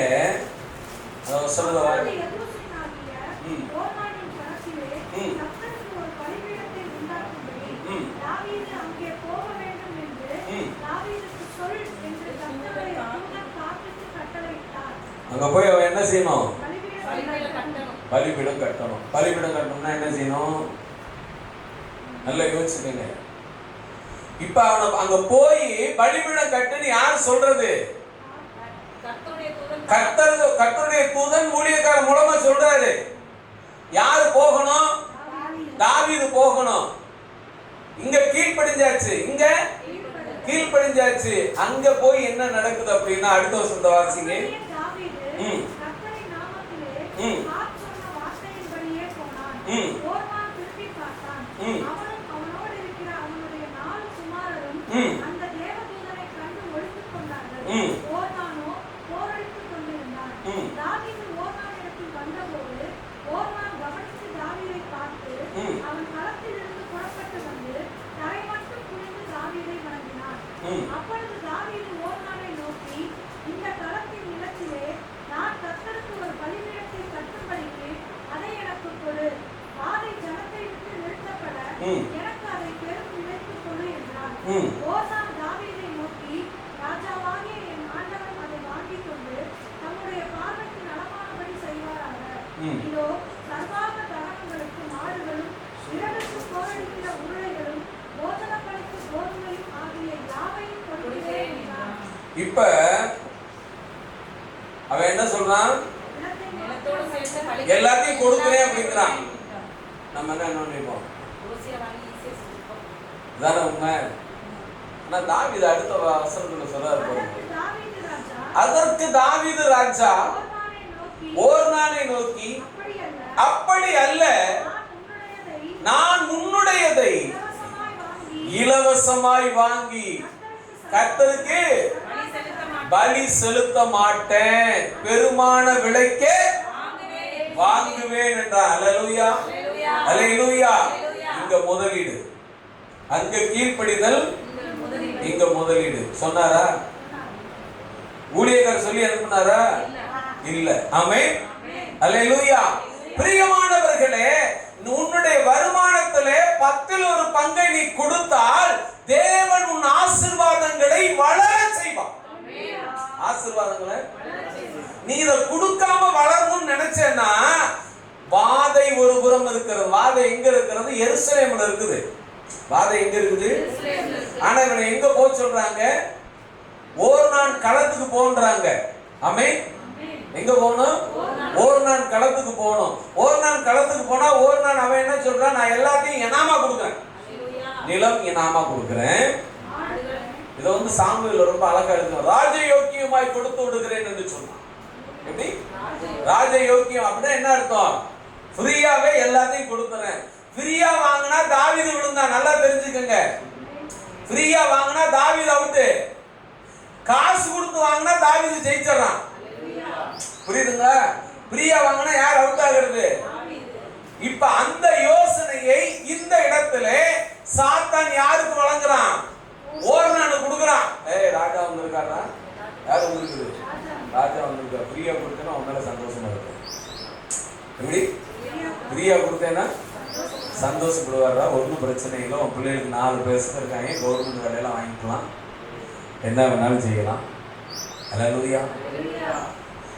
அங்க போய் அவன் என்ன செய்யணும்? பலிபீடம் கட்டணும். பலிபீடம் கட்டணும்னா என்ன செய்யணும்? நல்லா யோசிச்சுக்கங்க. இப்ப அவன் அங்க போய் பலிபீடம் கட்டுன்னு யார் சொல்றது? கர்த்தருடைய தூதன் ஊழியக்காரர் மூலமா சொல்றாரு. யாரு போகணும்? தாவீது போகணும். இங்க கீழ்ப்படிஞ்சாச்சு, இங்க கீழ்ப்படிஞ்சாச்சு. அங்க போய் என்ன நடக்குது அப்படின்னா அடுத்த வருஷத்தை வாசிங்க. அப்பொழுது தாவீது ஓர்னானை நோக்கி, இந்த களத்தின் நிலத்திலே நான் கர்த்தருக்கு ஒரு பலிபீடத்தை கட்டும்படிக்கு அதை எனக்கு கொடு. வாதை ஜனத்தை விட்டு நிறுத்தப்பட எனக்கு அதை பெரும் விலைக்குக் கொடு என்றான். ஓர்னான் தாவீதை நோக்கி, ராஜாவாகிய என் ஆண்டவன் அதை வாங்கிக் கொண்டு தம்முடைய பார்வைக்கு நலமானபடி செய்வாராக. இதோ சர்வாங்க தகனங்களுக்கு மாடுகளும் இரவுக்கு போரடிக்கிற உருளைகளும் போஜனங்களுக்கு கோதுமையும் ஆகிய யாவையும் கொடுக்கிறேன் என்றான். இப்ப அவன் என்ன சொல்றான்? எல்லாத்தையும் கொடுக்கிறேன் அப்படிங்கிறான். நம்ம என்ன நினைப்போம்? இதான உண்மை. ஆனா தாவீது அடுத்த வசனத்துல சொல்றாரு பாருங்க. அதற்கு தாவீது ராஜா ஓர்னானை நோக்கி, அப்படி அல்ல, நான் உன்னுடையதை இலவசமாய் வாங்கி கர்த்தருக்கு பலி செலுத்த மாட்டேன், பெருமான விலைக்கே வாங்குவேன் என்றார். அல்லேலூயா, அல்லேலூயா. இங்க முதலீடு, அங்க கீழ்ப்படிதல், இங்க முதலீடு. சொன்னாரா? ஊழியக்காரர் சொல்லி அனுப்பினாரா? இல்ல. ஆமென், அல்லேலூயா. பிரியமானவர்களே, உன்னுடைய வருமானத்திலே 10ல் ஒரு பங்கை நீ கொடுத்தால் தேவன் உன் ஆசீர்வாதங்களை வளர செய்வார். ஆசீர்வாதங்களை நீ இத கொடுக்காம வளரணும்னு நினைச்சேன்னா, வாதை ஒரு புறம் இருக்கிறது. வாதை எங்க இருக்கிறது? எருசலேம்ல இருக்குது. வாதை எங்க இருக்குது? ஆனா இவனை எங்க போக சொல்றாங்க? ஓர்னான் களத்துக்கு போன்றாங்க. ஆமென். எங்க போகணும்? ஓர்னான் களத்துக்கு போகணும். ஓர்னான் களத்துக்கு போனா ஓர்னான் அவன் என்ன சொல்றான்? நான் எல்லாத்தையும் இனாமா கொடுக்கிறேன், நிலம் இனாமா கொடுக்கிறேன். இத வந்து சாமுவேல் ரொம்ப அழகா எழுதுறார். ராஜ யோக்கியமாய் கொடுத்து விடுகிறேன் என்று சொன்னான். எப்படி? ராஜ யோக்கியம் அப்படின்னா என்ன அர்த்தம்? ஃப்ரீயாவே எல்லாத்தையும் கொடுக்கிறேன். ஃப்ரீயா வாங்கினா தாவீது விழுந்தான். நல்லா தெரிஞ்சுக்கங்க. ஃப்ரீயா வாங்கினா தாவீது அவுட். காசு கொடுத்து வாங்கினா தாவீது ஜெயிச்சிடறான். புரியுதுங்களா? ஃப்ரீயா வாங்கினா யார் அவுட் ஆகிறது? இப்ப அந்த யோசனையை இந்த இடத்துல சாத்தான் யாருக்கு வழங்குறான்? ஓர்னானுக்கு கொடுக்குறான். ராஜா வந்திருக்காரா? யாரு வந்திருக்குது? ராஜா வந்திருக்கா. ஃப்ரீயா கொடுத்தேன்னா உன்னால சந்தோஷமா இருக்கும். எப்படி? ஃப்ரீயா கொடுத்தேன்னா சந்தோஷப்படுவாரா? ஒன்றும் பிரச்சனை இல்லை. உன் பிள்ளைகளுக்கு 4 பேர் இருக்காங்க, கவர்மெண்ட் வேலையெல்லாம் வாங்கிக்கலாம், என்ன வேணாலும் செய்யலாம். அல்லேலூயா.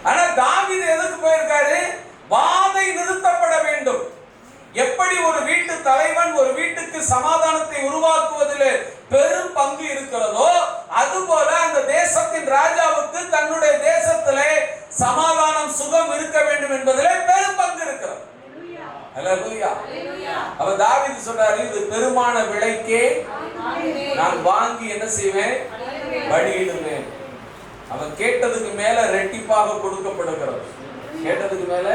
ஆனா தாவீது எதுக்கு போயிருக்காரு? வாதை நிறுத்தப்பட வேண்டும். எப்படி ஒரு வீட்டு தலைவன் ஒரு வீட்டுக்கு சமாதானத்தை உருவாக்குவதில் பெரும் பங்கு இருக்கிறதோ, அதுபோல அந்த தேசத்தின் ராஜாவுக்கு தன்னுடைய தேசத்திலே சமாதானம், சுகம் இருக்க வேண்டும் என்பதிலே பெரும் பங்கு இருக்கிறது. அல்லேலூயா. அப்ப தாவீது சொல்றாரு, இது பெருமான விலைக்கே நான் வாங்கி என்ன செய்வேன்? பலியிடுவேன். அவன் கேட்டதுக்கு மேல ரெட்டிப்பாக கொடுக்கப்படுகிறது. கேட்டதுக்கு மேல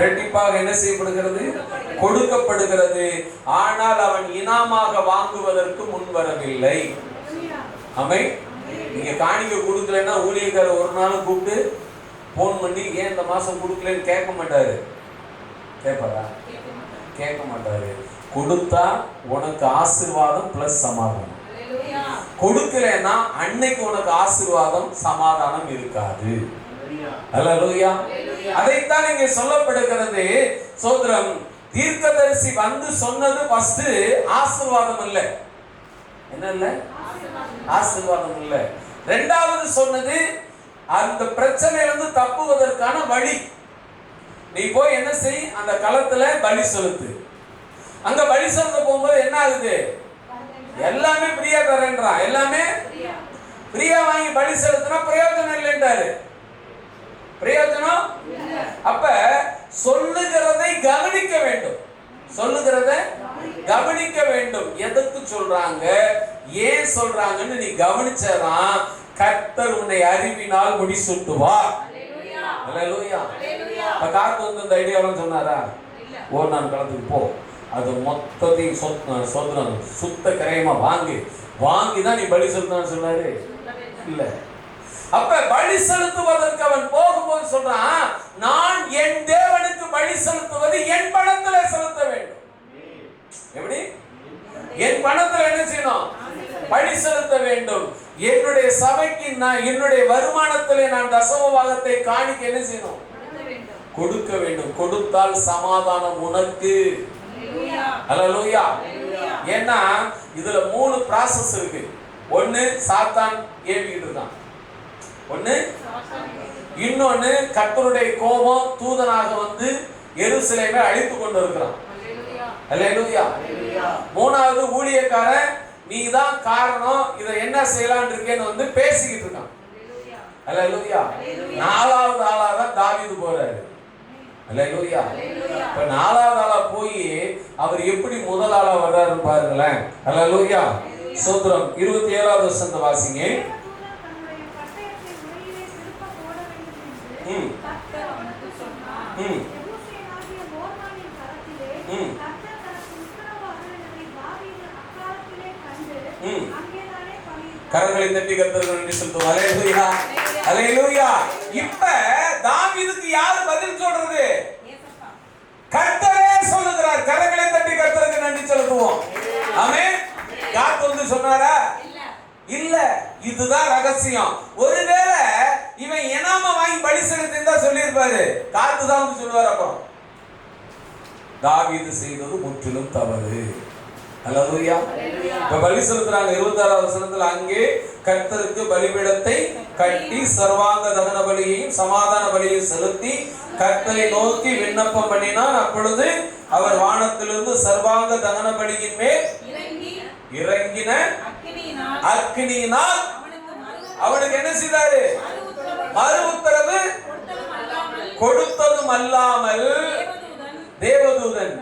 ரெட்டிப்பாக என்ன செய்யப்படுகிறது? கொடுக்கப்படுகிறது. ஆனால் அவன் இனாமாக வாங்குவதற்கு முன் வரவில்லை. ஆமென். நீங்க காணிக்கை கொடுக்கலன்னா ஊழியக்காரர் ஒரு நாள் கூப்பிட்டு போன் பண்ணி ஏன் இந்த மாசம் கொடுக்கலன்னு கேட்க மாட்டாரு. கேட்பாரா? கேட்க மாட்டாரு. கொடுத்தா உனக்கு ஆசீர்வாதம் பிளஸ் சமாதானம். கொடுக்கலன்னா அன்னைக்கு உனக்கு ஆசீர்வாதம் சமாதானம் இருக்காது. அல்லேலூயா. அதைத்தான் இங்கே சொல்லப்படுகிறது. சோதரம், தீர்க்கதரிசி வந்து சொன்னது ஃபர்ஸ்ட் ஆசீர்வாதம் இல்ல. என்ன இல்ல? ஆசீர்வாதம் இல்ல. இரண்டாவது சொன்னது அந்த பிரச்சனையிலிருந்து தப்புவதற்கான வழி. நீ போய் என்ன செய்? அந்த களத்துல பலி செலுத்து. அங்க பலி செலுத்த போகும்போது என்ன ஆகுது? எல்லாமே ஃப்ரீயா தரேன்றான். எல்லாமே ஃப்ரீயா வாங்கி பலி செலுத்தினா பிரயோஜனம் இல்லைன்றாரு. பிரயோஜனம் அப்ப சொல்லுகிறதை கவனிக்க வேண்டும். சொல்லுகிறதை கவனிக்க வேண்டும். எதுக்கு சொல்றாங்க, ஏன் சொல்றாங்கன்னு நீ கவனிச்சதான் கர்த்தர் உன்னை அறிவினால் முடிசூட்டுவார். அல்லேலூயா. காத்து வந்து இந்த ஐடியாவும் சொன்னாரா, ஓ நான் களத்துக்கு போ, அது மொத்தத்தையும் சொந்தம் சுத்த கரையமா வாங்கி தான் நீ பலி செலுத்தான்னு சொன்னாரு இல்ல. அப்ப பலி செலுத்துவதற்கு அவன் போகும்போது சொல்றான், நான் என் தேவனுக்கு பலி செலுத்துவது என் பணத்துல செலுத்த வேண்டும். எப்படி? என் பணத்துல என்ன செய்யணும்? பலி செலுத்த வேண்டும். என்னுடைய சபைக்கு நான் என்னுடைய வருமானத்திலே நான் தசம பாகத்தை காணிக்க என்ன செய்யணும்? கொடுக்க வேண்டும். கொடுத்தால் சமாதானம் உனக்கு. அல்லேலூயா. ஏன்னா இதுல 3 ப்ராசஸ் இருக்கு. ஒன்னு சாத்தான் ஏவிக்கிட்டு இருக்கான், ஒன்னு இன்னொன்னு கர்த்தருடைய கோபம் தூதனாக வந்து எருசலேமை அழித்து கொண்டு இருக்கிறான். அல்லேலூயா. மூணாவது ஊழியக்காரன் நீதான் காரணம், இதை என்ன செய்யலாம் இருக்கேன்னு வந்து பேசிக்கிட்டு இருக்கான். அல்லேலூயா. நாலாவது ஆளா தான் தாவீது போறாரு. அல்லேலூயா. இப்ப நாலாவது ஆளா போய் அவர் எப்படி முதல் ஆளா வர்றாரு பாருங்களேன். அல்லேலூயா. சோத்ரம் 27வது வசனத்தை வாசிங்க. கரங்களை தட்டி கர்த்தருக்கு நன்றி செலுத்துவோம். அல்லேலூயா. அல்லேலூயா. இப்ப தாவீதுக்கு யார் பதில் சொல்றது? கர்த்தரே சொல்லுகிறார். கரங்களை தட்டி கர்த்தருக்கு நன்றி செலுத்துவோம். ஆமென். காத்து வந்து சொன்னாரா? இல்ல. இதுதான் ரகசியம். ஒருவேளை இவன் எனாம வாங்கி பலி செலுத்திருந்தா சொல்லியிருப்பாரு, காத்து தான் வந்து சொல்லுவார். அப்புறம் தாவீது செய்தது முற்றிலும் தவறு. அல்லேலூயா. இப்ப பலி செலுத்துறாங்க. 26வது வசனத்துல அங்கே கர்த்தருக்கு பலிபீடத்தை கட்டி சர்வாங்க தகன பலியையும் சமாதான பலியையும் செலுத்தி கர்த்தரை நோக்கி விண்ணப்பம் பண்ணினான். அப்பொழுது அவர் வானத்திலிருந்து சர்வாங்க தகன பலியின் மேல் இறங்கின அக்கினியினால் அவனுக்கு என்ன செய்தாரு? மறு உத்தரவு கொடுத்ததும் அல்லாமல் தேவதூதன்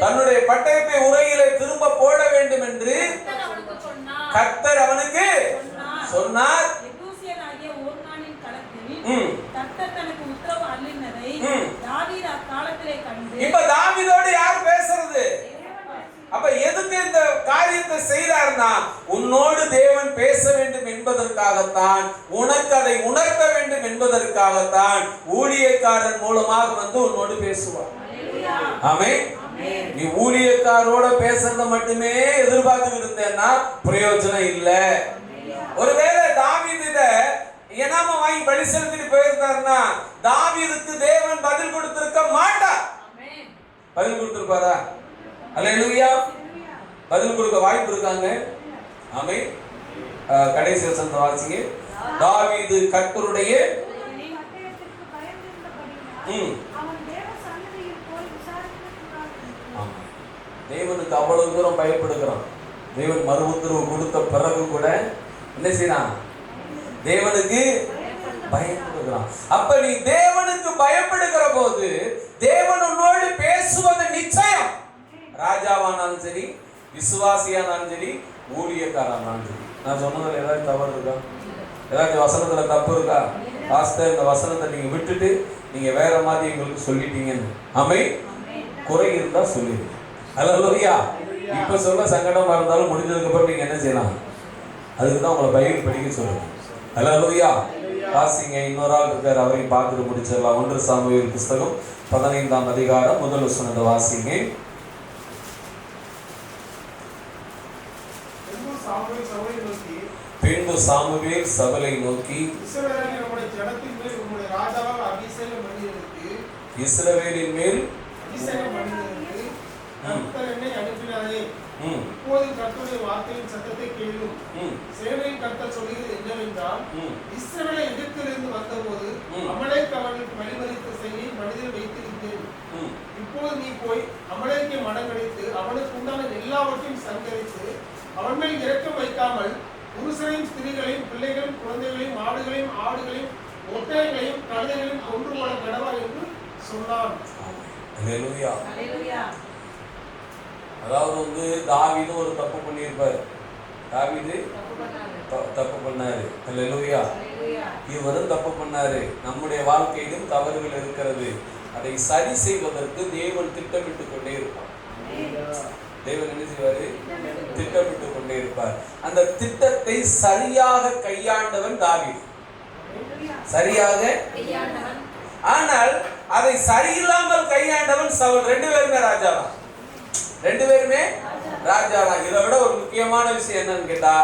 தன்னுடைய பட்டயத்தை உரையிலே திரும்ப போட வேண்டும் என்று கர்த்தர் அவனுக்கு சொன்னார். இப்ப தாவீதோடு யார் பேசுறது? அப்ப எதுக்கு இந்த காரியத்தை செய்தார்னா, உன்னோடு தேவன் பேச வேண்டும் என்பதற்காகத்தான், உனக்கு அதை உணர்த்த வேண்டும் என்பதற்காகத்தான் ஊழியக்காரன் மூலமாக வந்து உன்னோடு பேசுவார். ஆமென். நீ ஊழியக்காரோட பேசுறத மட்டுமே எதிர்பார்த்து இருந்தேன்னா பிரயோஜனம் இல்ல. ஒருவேளை தாவீது இத எனாம வாங்கி பலி செலுத்திட்டு போயிருந்தாருன்னா தாவீதுக்கு தேவன் பதில் கொடுத்திருக்க மாட்டார். பதில் கொடுத்திருப்பாரா? அல்லேலூயா. பதில் கொடுக்க வாய்ப்பு இருக்காங்க. ஆமென். கடைசி வசனத்தை வாசிங்க. தாவீது கர்த்தருடைய தேவனுக்கு அவ்வளவு தூரம் பயப்படுகிறான். தேவன் மறு உத்தரவு கொடுத்த பிறகு கூட என்ன செய்யறான்? தேவனுக்கு பயப்படுகிறான். அப்ப நீ தேவனுக்கு பயப்படுகிற போது தேவன் உன்னோடு பேசுவது நிச்சயம். ராஜாவானாலும் சரி, விசுவாசியானாலும் சரி, ஊழியக்காரனாலும் சரி. நான் சொன்னதுல ஏதாவது தவறு இருக்கா? ஏதாச்சும் வசனத்துல தப்பு இருக்கா? பாஸ்டர் இந்த வசனத்தை நீங்க விட்டுட்டு நீங்க வேற மாதிரி உங்களுக்கு சொல்லிட்டீங்கன்னு ஆமென். குறை இருந்தா சொல்லிடுங்க. அல்லேலூயா. இப்ப சொல்ல சங்கடமா இருந்தாலும் முடிஞ்சதுக்கு அப்புறம் நீங்க என்ன செய்யலாம்? அதுக்கு தான் உங்களை பைபிள் படிக்க சொல்லுங்க. அல்லேலூயா. வாசிங்க. இன்னொரு ஆள் இருக்கார், அவரையும் பார்த்துட்டு முடிச்சிடலாம். 1 சாமுவேல் புஸ்தகம் 15ஆம் அதிகாரம் 1 வசனத்தை வாசிங்க. பின்பு சாமுவேல் சவுலை நோக்கி, இஸ்ரவேலின் மேல் இப்போது கர்த்தருடைய வார்த்தையின் சத்தத்தை கேளும். சேனையின் கர்த்தர் சொல்கிறது என்னவென்றால், இஸ்ரவேலை எகிப்திலிருந்து வந்தபோது அமலேக் அவர்களுக்கு வழிமறித்த செய்தியை மனதில் வைத்திருந்தேன். இப்போது நீ போய் அமலேக்கை மடங்கடித்து அவனுக்கு உண்டான எல்லாவற்றையும் சங்கரித்து அவன் மேல் இரக்கம் வைக்காமல் புருஷரையும் ஸ்திரீகளையும் பிள்ளைகளையும் குழந்தைகளையும் ஆடுகளையும் ஒட்டகங்களையும் கழுதைகளையும் கொன்று போட கடவா என்று சொன்னான். அல்லேலூயா. அதாவது தாவீது ஒரு தப்பு பண்ணியிருப்பார். தாவீது தப்பு பண்ணாரு. அல்லேலூயா. இவரும் தப்பு பண்ணாரு. நம்முடைய வாழ்க்கையிலும் தவறுகள் இருக்கிறது. அதை சரி செய்வதற்கு தேவன் திட்டமிட்டு கொண்டே இருப்பார். தேவன் என்ன செய்வாரு? திட்டமிட்டு கொண்டே இருப்பார். அந்த திட்டத்தை சரியாக கையாண்டவன் தாவீது. சரியாக கையாண்டவன். ஆனால் அதை சரியில்லாமல் கையாண்டவன் சவுல். ரெண்டு பேருமே ராஜாதான். ரெண்டு பேருமே ராஜாதான். இதை விட ஒரு முக்கியமான விஷயம் என்னன்னு கேட்டா,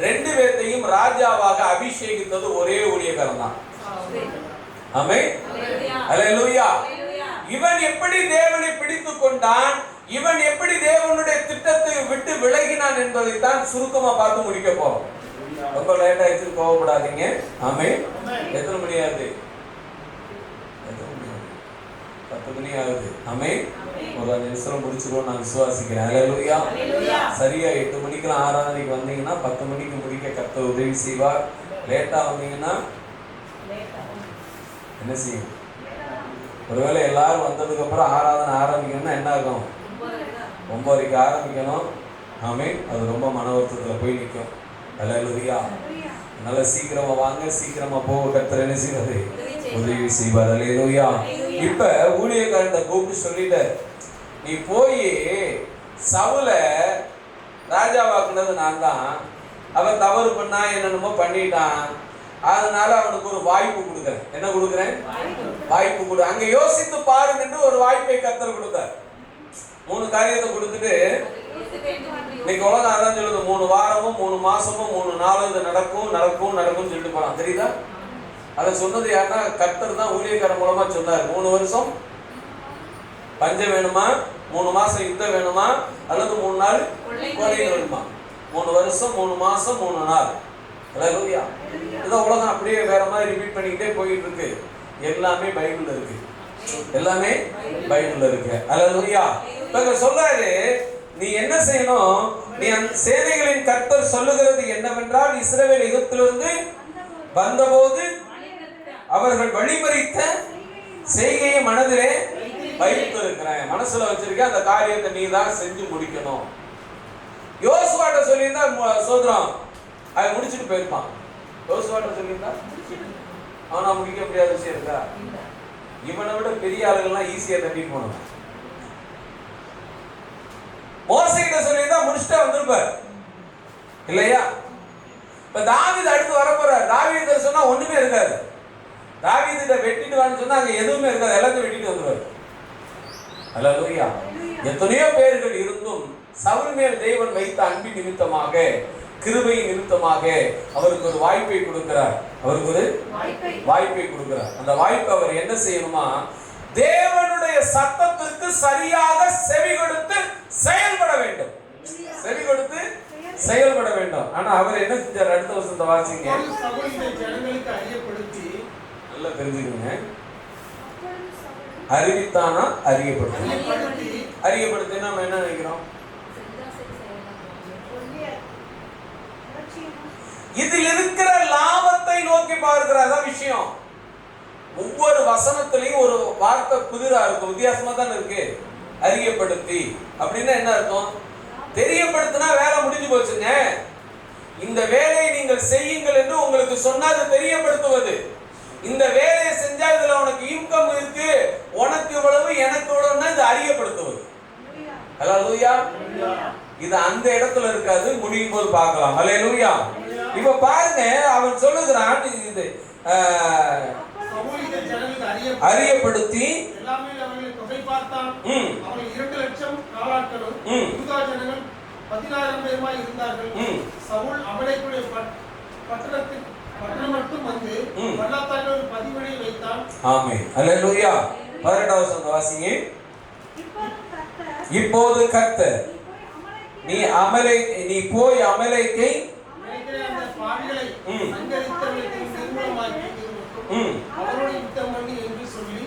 ரெண்டு பேர்த்தையும் ராஜாவாக அபிஷேகித்தது ஒரே ஊழியக்காரன் தான். ஆமென். அல்லேலூயா. இவன் எப்படி தேவனை பிடித்துக் கொண்டான், இவன் எப்படி தேவனுடைய திட்டத்தை விட்டு விலகினான் என்பதை தான் சுருக்கமா பார்த்து முடிக்க போறோம். ரொம்ப லேட் ஆயிடுச்சு, கோவப்படாதீங்க. ஆமென். எத்தனை மணி ஆகுது? 10 மணி ஆகுது. ஆமென். ஒரு 5 நிமிஷம் முடிச்சிருவோம் நான் விசுவாசிக்கிறேன். அல்லேலூயா. சரியா 8 மணிக்கெல்லாம் ஆராதனைக்கு வந்தீங்கன்னா 10 மணிக்கு முடிக்க கர்த்தர் உதவி செய்வார். லேட்டா வந்தீங்கன்னா என்ன செய்யும்? ஒருவேளை எல்லாரும் வந்ததுக்கு அப்புறம் ஆராதனை ஆரம்பிக்கணும்னா என்ன ஆகும்? 9:30 ஆரம்பிக்கணும். ஆமென். அது ரொம்ப மன வருத்தத்தில் போய் நிற்கும். அல்லேலூயா. நல்ல சீக்கிரமா வாங்க, சீக்கிரமா போக கர்த்தர் என்ன செய்வாரு? உதவி செய்வார். அல்லேலூயா. இப்ப ஊழியக்காரன் கூப்பிட்டு சொல்லிட்ட, நீ போய் சவுல ராஜாவாக்குனது நான் தான். அவன் தவறு பண்ணா, என்னென்னமோ பண்ணிட்டான். அதனால அவனுக்கு ஒரு வாய்ப்பு கொடுக்குறேன். என்ன கொடுக்குறேன்? வாய்ப்பு கொடு. அங்க யோசித்து பாருங்க என்று ஒரு வாய்ப்பை கர்த்தர் கொடுத்தார். 3 காரியத்தை கொடுத்துட்டு, இன்னைக்கு உலகம் அதான் சொல்லுது, 3 வாரமும் 3 மாசமும் 3 நாளும் இது நடக்கும் நடக்கும் நடக்கும் சொல்லிட்டு போலாம். தெரியுதா? அதை சொன்னது யாருன்னா கர்த்தர் தான். ஊழியக்காரன் மூலமா சொன்னார். 3 வருஷம் பஞ்சம் வேணுமா, 3 மாசம் யுத்தம் வேணுமா, அல்லது 3 நாள் கொலை வேணுமா? 3 வருஷம் 3 மாசம் 3 நாள். அல்லேலூயா. இதை உலகம் அப்படியே வேற மாதிரி ரிப்பீட் பண்ணிக்கிட்டே போயிட்டு இருக்கு. எல்லாமே பைபிள்ல இருக்கு. எல்லாமே பைபிள்ல இருக்கு. அல்லேலூயா. இப்ப சொல்றாரு, நீ என்ன செய்யணும்? நீ அந்த சேனைகளின் கர்த்தர் சொல்லுகிறது என்னவென்றால், இஸ்ரவேல் எகிப்திலிருந்து வந்தபோது அவர்கள் வழிமறித்த செய்கையை மனதிலே வைத்து இருக்கிறேன். மனசுல வச்சிருக்கேன். அந்த காரியத்தை நீ தான் செஞ்சு முடிக்கணும். யோசுவாட்ட சொல்லியிருந்தா சோதரம் அதை முடிச்சுட்டு போயிருப்பான். யோசுவாட்ட சொல்லியிருந்தா அவனா முடிக்க முடியாத விஷயம் இருக்கா? இவனை விட பெரிய ஆளுகள்லாம் ஈஸியா தட்டிட்டு போனவன். மோசேகிட்ட சொல்லியிருந்தா முடிச்சுட்டா வந்திருப்பார் இல்லையா? இப்ப தாவீது அடுத்து வரப்போறார். தாவீது சொன்னா ஒண்ணுமே இருக்காது. தாவீதுட்ட வெட்டிட்டு வான்னு சொன்னா அங்க எதுவுமே இருக்காது. எல்லாத்தையும் வெட்டிட்டு வந்துருவாரு. அல்லேலூயா. எத்தனையோ பேர்கள் இருந்தும் சவுல் மேல் தேவன் வைத்த அன்பின் நிமித்தமாக, கிருபையின் நிமித்தமாக அவருக்கு ஒரு வாய்ப்பை கொடுக்கிறார். அவருக்கு ஒரு வாய்ப்பை கொடுக்கிறார். அந்த வாய்ப்பை அவர் என்ன செய்யணுமா? தேவனுடைய சத்தத்திற்கு சரியாக செவி கொடுத்து செயல்பட வேண்டும். செவி கொடுத்து செயல்பட வேண்டும். ஆனா அவர் என்ன செஞ்சார்? அடுத்த வசனத்தை வாசிங்க. ஜனங்களுக்கு அறியப்படுத்தி, நல்லா தெரிஞ்சுக்கங்க. அறிவித்தானா? அறியப்படுத்தி. அறியப்படுத்தி நம்ம என்ன நினைக்கிறோம்? இதில் இருக்கிற லாபத்தை நோக்கி பார்க்கிறதா விஷயம். ஒவ்வொரு வசனத்திலையும் ஒரு வார்த்தை புதிரா இருக்கும், வித்தியாசமா தான் இருக்கு. அறியப்படுத்தி அப்படின்னா என்ன அர்த்தம்? தெரியப்படுத்தினா வேலை முடிஞ்சு போச்சுங்க. இந்த வேலையை நீங்கள் செய்யுங்கள் என்று உங்களுக்கு சொன்னது தெரியப்படுத்துவது. இந்த வேலையை செஞ்சா இதுல உனக்கு இன்கம் இருக்கு, உனக்கு இவ்வளவு எனக்கு இவ்வளவுன்னா இது அறியப்படுத்துவது. அல்லேலூயா. இது அந்த இடத்துல இருக்காது, முடியும் போது பார்க்கலாம். அல்லேலூயா. இப்ப பாருங்க, அவன் சொல்லுகிறான், இது அறியப்படுத்தி எல்லாமே அவர்களை தொகை பார்த்தான். அவர்கள் 2 லட்சம் காலாட்களும் யூதா ஜனங்கள் 16,000 பேருமாய் இருந்தார்கள். சவுல் அமலேக்குடைய பட்டணம் மட்டும் வந்து பள்ளத்தாக்கில் ஒரு பதிவடியை வைத்தான். ஆமென். அல்லேலூயா. 18வது வசனம் வாசிங்க. இப்போது கர்த்தர் நீ போய் அமலேக்கை அந்த பாவிகளை சங்கரித்தவர்களுக்கு நிர்மூலமாக்கி அவரோடு யுத்தம் பண்ணி என்று சொல்லி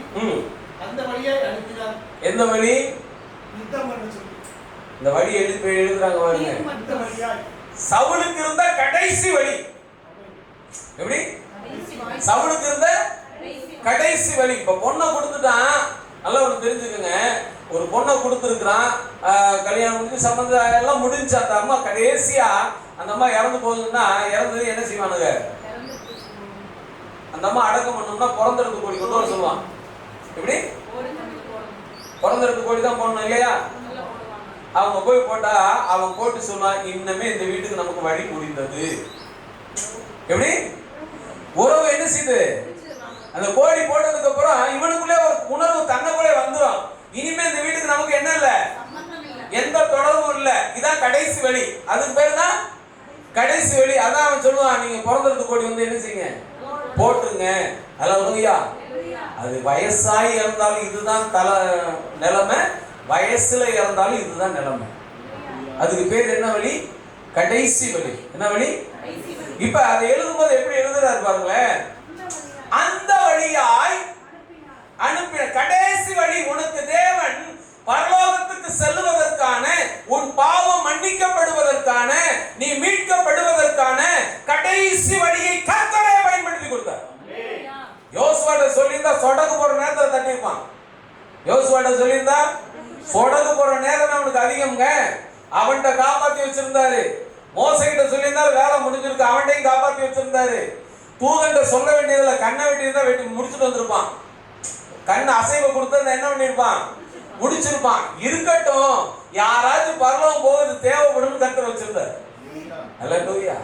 அந்த வழியாய் அனுப்பினார். எந்த வழி? யுத்தம் பண்ண சொல்லி. இந்த வழி எழுதுறாங்க பாருங்க. இந்த வழியாய் சவுலுக்கு இருந்த கடைசி வழி. எப்படி? சவுலுக்கு இருந்த கடைசி வழி. இப்ப பொண்ணை கொடுத்துட்டான். நல்லா ஒன்று தெரிஞ்சுக்கோங்க, ஒரு பொண்ணை கொடுத்துருக்குறான், கல்யாணம் முடிஞ்சு சம்பந்தம் எல்லாம் முடிஞ்சு அந்த அம்மா கடைசியா அந்த அம்மா இறந்து போகுதுன்னா இறந்தது என்ன செய்வானுங்க? அந்த அம்மா அடக்கம் பண்ணோம்னா பிறந்தெடுத்து கோழி கொண்டு வர சொல்லுவான். எப்படி? பிறந்தெடுத்து கோழி தான் போடணும் இல்லையா? அவங்க போய் போட்டா அவன் போட்டு சொல்லுவான், இன்னமே இந்த வீட்டுக்கு நமக்கு வழி முடிந்தது. எப்படி? உறவு என்ன செய்யுது? அந்த கோழி போட்டதுக்கு அப்புறம் இவனுக்குள்ளே ஒரு உணர்வு தன்னைக்குள்ளே வந்துடும், இனிமே இந்த வீட்டுக்கு நமக்கு என்ன இல்ல, எந்த தொடர்பும் இல்ல. இதான் கடைசி வழி. அதுக்கு பேர் தான் கடைசி வழி. அதான் அவன் சொல்லுவான், நீங்க பிறந்தெடுத்து கோழி வந்து என்ன செய்யுங்க, போட்டுங்க. அல்லேலூயா. அது வயசாகி இறந்தாலும் இதுதான் நிலைமை, வயசுல இறந்தாலும் இதுதான் நிலைமை. அதுக்கு பேர் என்ன வழி? கடைசி வழி. என்ன வழி? இப்ப அதை எழுதும்போது எப்படி எழுதுறாரு பாருங்களேன். அந்த வழியாய் அனுப்பின கடைசி வழி. உனக்கு தேவன் பரலோகத்துக்கு செல்லுவதற்கான, உன் பாவம் மன்னிக்கப்படுவதற்கான, நீ மீட்கப்படுவதற்கான கடைசி வழியை கர்த்தரே பயன்படுத்தி கொடுத்தார். யோசுவாட்ட சொல்லியிருந்தா சொடக்கு போற நேரத்தை தட்டிருப்பான். யோசுவாட்ட சொல்லியிருந்தா சொடக்கு போற நேரம் அவனுக்கு அதிகம்ங்க. அவன்கிட்ட காப்பாத்தி வச்சிருந்தாரு. மோசைகிட்ட சொல்லியிருந்தாரு வேலை முடிஞ்சிருக்கு, அவன்கிட்டையும் காப்பாத்தி வச்சிருந்தாரு. தூதன்ட்ட சொல்ல வேண்டியதுல கண்ணை வெட்டியிருந்தா வெட்டி முடிச்சுட்டு வந்திருப்பான். கண்ணை அசைவ கொடுத்தா என்ன பண்ணிருப்பான்? முடிச்சிருப்பான். இருக்கட்டும், யாராச்சும் பரலோகம் போகுது தேவைப்படும் கர்த்தர் வச்சிருந்தார். அல்லேலூயா.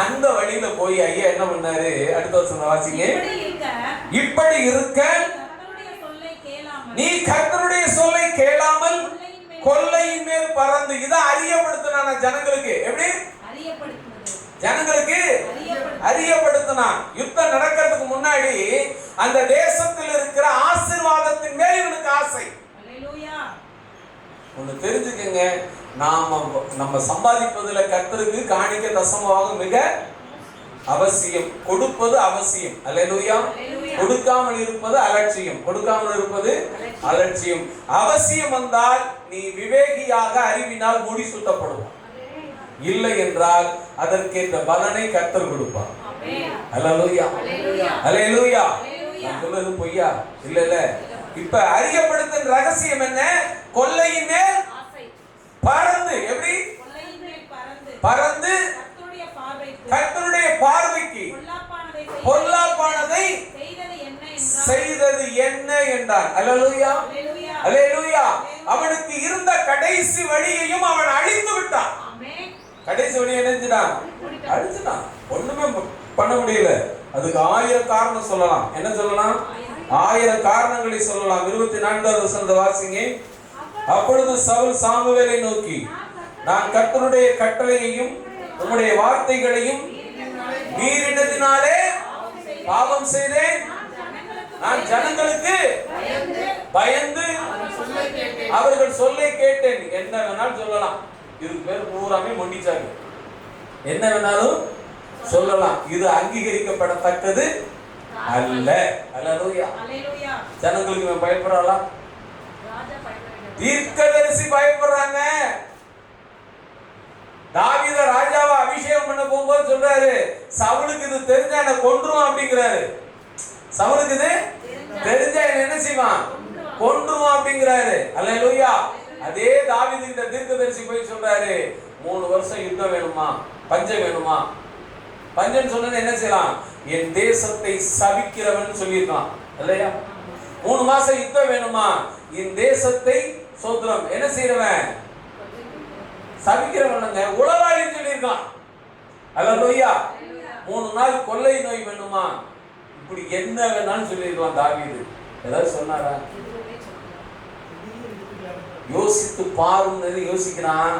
அந்த வழியில போய் ஐயா என்ன பண்ணாரு? அடுத்த வருஷம் வாசிங்க. இப்படி இருக்க நீ கர்த்தருடைய சொல்லை கேளாமல் கொள்ளையின் மேல் பறந்து. இதை அறியப்படுத்தினான ஜனங்களுக்கு. எப்படி? ஜனங்களுக்கு அறியப்படுத்தினான். யுத்தம் நடக்கிறதுக்கு முன்னாடி அந்த தேசத்தில் இருக்கிற ஆசீர்வாதத்தின் மேல் இவனுக்கு ஆசை. ஒண்ணு தெரிஞ்சுக்கங்க, நம்ம சம்பாதிப்பதுல கர்த்தருக்கு காணிக்க தசமமாக மிக அவசியம். கொடுப்பது அவசியம். அல்லேலூயா. கொடுக்காமல் இருப்பது அலட்சியம். கொடுக்காமல் இருப்பது அலட்சியம். அவசியம் வந்தால் நீ விவேகியாக அறிவினால் முடி சுத்தப்படுவான். இல்லை என்றால் அதற்கேற்ற பலனை கர்த்தர் கொடுப்பார். அல்லேலூயா. அல்லேலூயா. நான் சொல்றது பொய்யா? இல்ல இல்ல. இப்ப அறியப்படுத்தும் ரகசியம் என்ன? கொள்ளையின் மேல் பறந்து. எப்படி? பறந்து கர்த்தருடைய பார்வைக்கு பொல்லாப்பானதை செய்தது என்ன என்றான். அல்லேலூயா. அல்லேலூயா. அவனுக்கு இருந்த கடைசி வழியையும் அவன் அழித்து விட்டான். கடைசி வழி என்னஞ்சிட்டான்? அழிச்சுட்டான். ஒண்ணுமே பண்ண முடியல. அதுக்கு 1000 காரணம் சொல்லலாம். என்ன சொல்லலாம்? 1000 காரணங்களை சொல்லலாம். 24வது வசனத்தை வாசிங்க. அப்பொழுது சவுல் சாமுவேலை நோக்கி, நான் கர்த்தருடைய கட்டளையையும் உம்முடைய வார்த்தைகளையும் மீறினதினாலே பாவம் செய்தேன். நான் ஜனங்களுக்கு பயந்து அவர்கள் சொல்லை கேட்டேன். என்ன வேணாலும் சொல்லலாம். இதுக்கு பேர் பூராமே மொண்டிச்சாங்க. என்ன வேணாலும் சொல்லலாம். இது அங்கீகரிக்கப்படத்தக்கது அல்ல. அல்லேலூயா. ஜனங்களுக்கு இவன் பயப்படுறாளா? தீர்க்கதரிசி பயப்படுறாங்க. தாவீத ராஜாவை அபிஷேகம் பண்ண போகும்போது சொல்றாரு, சவுலுக்கு இது தெரிஞ்சா என்ன கொன்றுவான் அப்படிங்கிறாரு. சவுலுக்கு இது தெரிஞ்சா என்ன செய்வான்? கொன்றுவான் அப்படிங்கிறாரு. அல்லேலூயா. அதே தாவீது இந்த தீர்க்கதரிசி போய் சொல்றாரு, 3 வருஷம் யுத்தம் வேணுமா, பஞ்சம் வேணுமா? பஞ்சம் சொன்னது என்ன செய்யலாம்? என் தேசத்தை சபிக்கிறவன் சொல்லியிருக்கான் இல்லையா? 3 மாசம் யுத்தம் வேணுமா? என் தேசத்தை சோத்ரம் என்ன செய்யறவன்? சபிக்கிறவனுங்க, உளவாளின்னு சொல்லியிருக்கான். அல்லேலூயா. 3 நாள் கொள்ளை நோய் வேணுமா? இப்படி என்ன வேணாலும் சொல்லியிருக்கான் தாவீது. ஏதாவது சொன்னாரா? யோசித்து பாருன்னு யோசிக்கிறான்.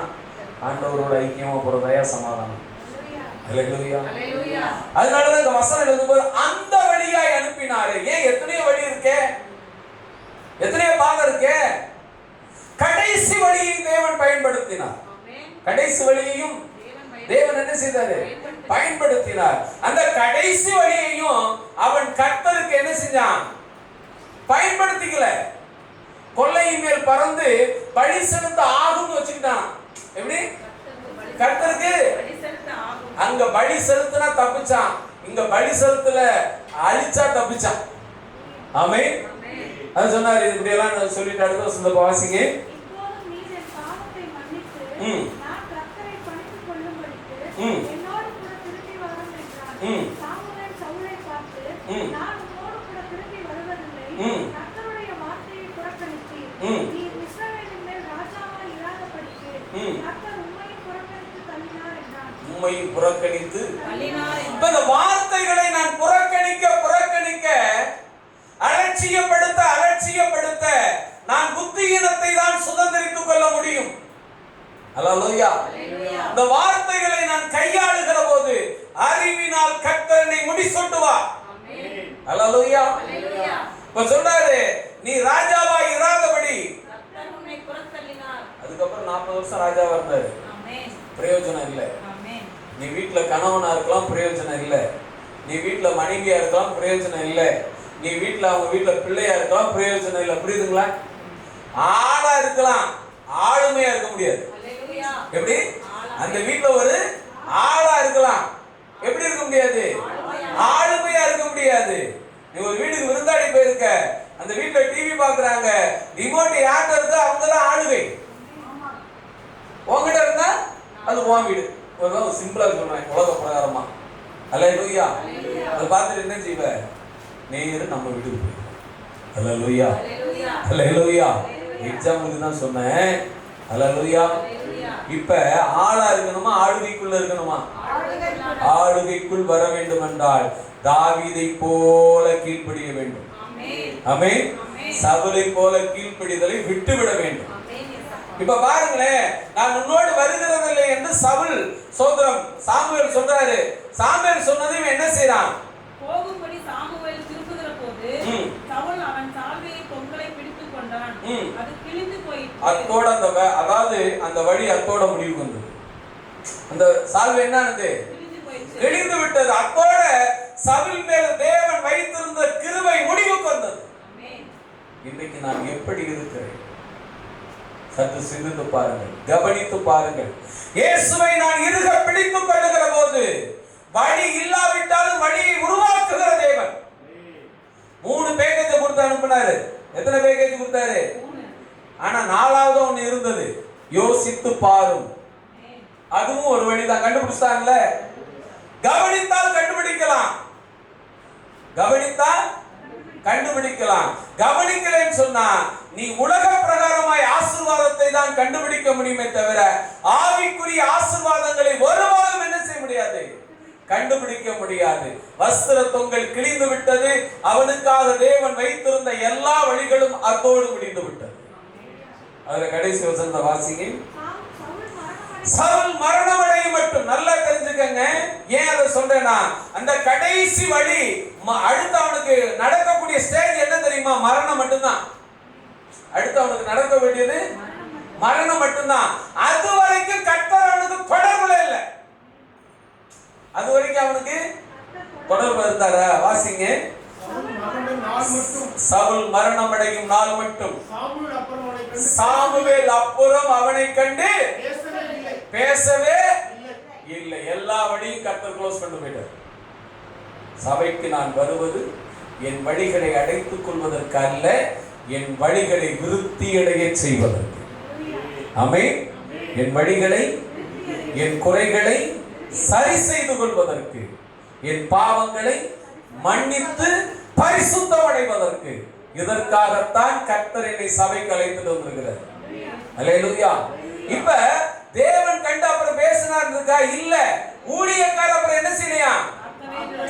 ஆண்டவரோட ஐக்கியமா போறதையா சமாதானம். அல்லேலூயா. அதனாலதான் இந்த வசனம் எழுதும்போது அந்த வழியாய் அனுப்பினாரு. ஏன்? எத்தனையோ வழி இருக்கே, எத்தனையோ பாகம் இருக்கே. கடைசி வழியை தேவன் பயன்படுத்தினார். கடைசி வழியையும் தேவன் என்ன செய்தாரு? பயன்படுத்தினார். அந்த கடைசி வழியையும் அவன் கர்த்தருக்கு என்ன செஞ்சான்? பயன்படுத்திக்கல. கொள்ளையின் மேல் பறந்து பழி செலுத்த ஆகும்னு வச்சுக்கிட்டான். எப்படி? கர்த்தருக்கு அங்க பலி செலுத்தினா தப்பிச்சான். இங்க பலி செலுத்தல, அழிச்சா தப்பிச்சான். ஆமென். அது சொன்னாரு. இப்படி எல்லாம் சொல்லிட்டு அடுத்த வசனத்தை வாசிங்க. இப்போதும் நீர் என் பாவத்தை மன்னித்து ம். நான் கர்த்தரை பணித்துக் கொள்ளும்படிக்கு ம். என்னோடு கூட திரும்பி வரும் என்றான். ம். சாமுவேல் சவுலை பார்த்து, ம். நான் உன்னோடு கூட திரும்பி வருவதில்லை. ம். கர்த்தருடைய வார்த்தையை புறக்கணித்தீர். ம். நீர் இஸ்ரவேலின் மேல் ராஜாவாய் இராதபடிக்கு ம். கர்த்தர் உம்மையும் புறக்கணித்து தள்ளினார் என்றான். உம்மையும் புறக்கணித்து தள்ளினார் இப்ப இந்த வார்த்தைகளை நான் புறக்கணிக்க அலட்சியப்படுத்த நான் புத்தியீனத்தை தான் சுதந்திரித்துக் கொள்ள முடியும். அல்லேலூயா. இந்த வார்த்தைகளை நான் கையாளுகிற போது அறிவினால் கர்த்தரை முடிசூட்டுவார். அல்லேலூயா. இப்ப சொல்றாரு, நீ ராஜாவா இராதபடி. அதுக்கப்புறம் 40 வருஷம் ராஜாவா இருந்தாரு. பிரயோஜனம் இல்லை. நீ வீட்டுல கணவனா இருக்கலாம், பிரயோஜனம் இல்லை. நீ வீட்டுல மனைவியா இருக்கலாம், பிரயோஜனம் இல்லை. நீ வீட்டுல அவங்க வீட்டுல பிள்ளையா இருக்கலாம், பிரயோஜனம் இல்லை. புரியுதுங்களா? ஆளா இருக்கலாம், ஆளுமையா இருக்க முடியாது. எப்படி? அந்த வீட்டுல ஒரு ஆளா இருக்கலாம், எப்படி இருக்க முடியாது? ஆளுமையா இருக்க முடியாது. நீ ஒரு வீட்டுக்கு விருந்தாடி போயிருக்க, அந்த வீட்டுல டிவி பாக்குறாங்க, ரிமோட் யார்கிட்ட இருக்கோ அவங்க தான் ஆளுகை. உங்ககிட்ட இருந்தா அது உன் வீடு. ஒரு சிம்பிளா சொல்றேன், உலக பிரகாரமா. அல்லேலூயா. அதை பார்த்துட்டு என்ன செய்வ? நேரு நம்ம வீட்டுக்கு போய். அல்லேலூயா. அல்லேலூயா. எக்ஸாம்பிளுக்கு தான் சொன்னேன். அல்லேலூயா. இப்ப ஆளா இருக்கணுமா, ஆளுகைக்குள்ள இருக்கணுமா? ஆளுகைக்குள் வர வேண்டும் என்றால் தாவீதை போல கீழ்ப்படிய வேண்டும். ஆமென். சவுலை போல கீழ்ப்படிதலை விட்டுவிட வேண்டும். இப்ப பாருங்களேன், நான் உன்னோடு வருகிறதில்லை என்று சவுல் சோதரம் சாமுவேல் சொல்றாரு. சாமுவேல் சொன்னதையும் என்ன செய்றான்? போகும்படி சாமுவேல் திரும்புகிற போது சவுல் அவன் சால்வையை பொங்கலை பிடித்துக் கொண்டான். அது கிழிந்து போயிற்று. அத்தோட அதாவது அந்த வழி அத்தோட முடிவு வந்தது. அந்த சால்வை என்னது? கிழிந்து விட்டது. அத்தோட சவுல் மேல் தேவன் வைத்திருந்த கிருபை முடிவுக்கு வந்தது. இன்றைக்கு நான் எப்படி இருக்கிறேன்? சற்று சிந்தித்து பாருங்கள், கவனித்து பாருங்கள். இயேசுவை நான் இறுக பிடித்துக் கொள்ளுகிற போது வழி இல்லாவிட்டாலும் வழியை உருவாக்குகிற தேவன். 3 பேக்கேஜ் கொடுத்து அனுப்பினாரு. எத்தனை பேக்கேஜ் கொடுத்தாரு? ஆனா 4வது ஒண்ணு இருந்தது, யோசித்து பாரும். அதுவும் ஒரு வழிதான். கண்டுபிடிச்சாங்கல்ல? கவனித்தால் கண்டுபிடிக்கலாம், கவனித்தால் கண்டுபிடிக்கலாம். கவனிக்கலைன்னு சொன்னா நீ உலக பிரகாரமாய் ஆசீர்வாதத்தை தான் கண்டுபிடிக்க முடியுமே தவிர ஆவிக்குரிய ஆசீர்வாதங்களை ஒருபோதும் என்ன செய்ய முடியாது, கண்டுபிடிக்க முடியாது. வஸ்திர தொங்கல் கிழிந்து விட்டது. அவனுக்காக தேவன் வைத்திருந்த எல்லா வழிகளும் அத்தோடு முடிந்து விட்டது. அதுல கடைசி வசனத்தை வாசிங்க. சவுல் மரணமடைய மட்டும் நல்லா தெரிஞ்சுக்கங்க. ஏன் அதை சொல்றேன்னா, அந்த கடைசி வழி அடுத்து அவனுக்கு நடக்கக்கூடிய ஸ்டேஜ் என்ன தெரியுமா? மரணம் மட்டும்தான். அடுத்து அவனுக்கு நடக்க வேண்டியது மரணம் மட்டும்தான். அது வரைக்கும் கர்த்தர் அவனுக்கு தொடர்புல இல்லை. அது வரைக்கும் அவனுக்கு தொடர்பு இருந்தாரா? வாசிங்க. சவுல் மரணம் அடையும் நாள் மட்டும் சாமுவேல் அப்புறம் அவனை கண்டு பேசவே இல்லை. எல்லா வழியும் கர்த்தர் க்ளோஸ் பண்ணி போயிட்டார். சபைக்கு நான் வருவது என் வழிகளை அடைத்துக் கொள்வதற்கு அல்ல, என் வழிகளை விருத்தி அடைய செய்வதற்கு. ஆமென். என் வழிகளை, என் குறைகளை சரி செய்து கொள்வதற்கு, என் பாவங்களை மன்னித்து பரிசுத்தம் அடைவதற்கு. இதற்காகத்தான் கர்த்தர் என்னை சபைக்கு அழைத்துட்டு வந்திருக்கிறார். அல்லேலூயா. இப்ப தேவன் கண்டு அப்புறம் பேசினார்க்கா இல்ல, ஊழியக்கார அப்புறம் என்ன செய்யலையா,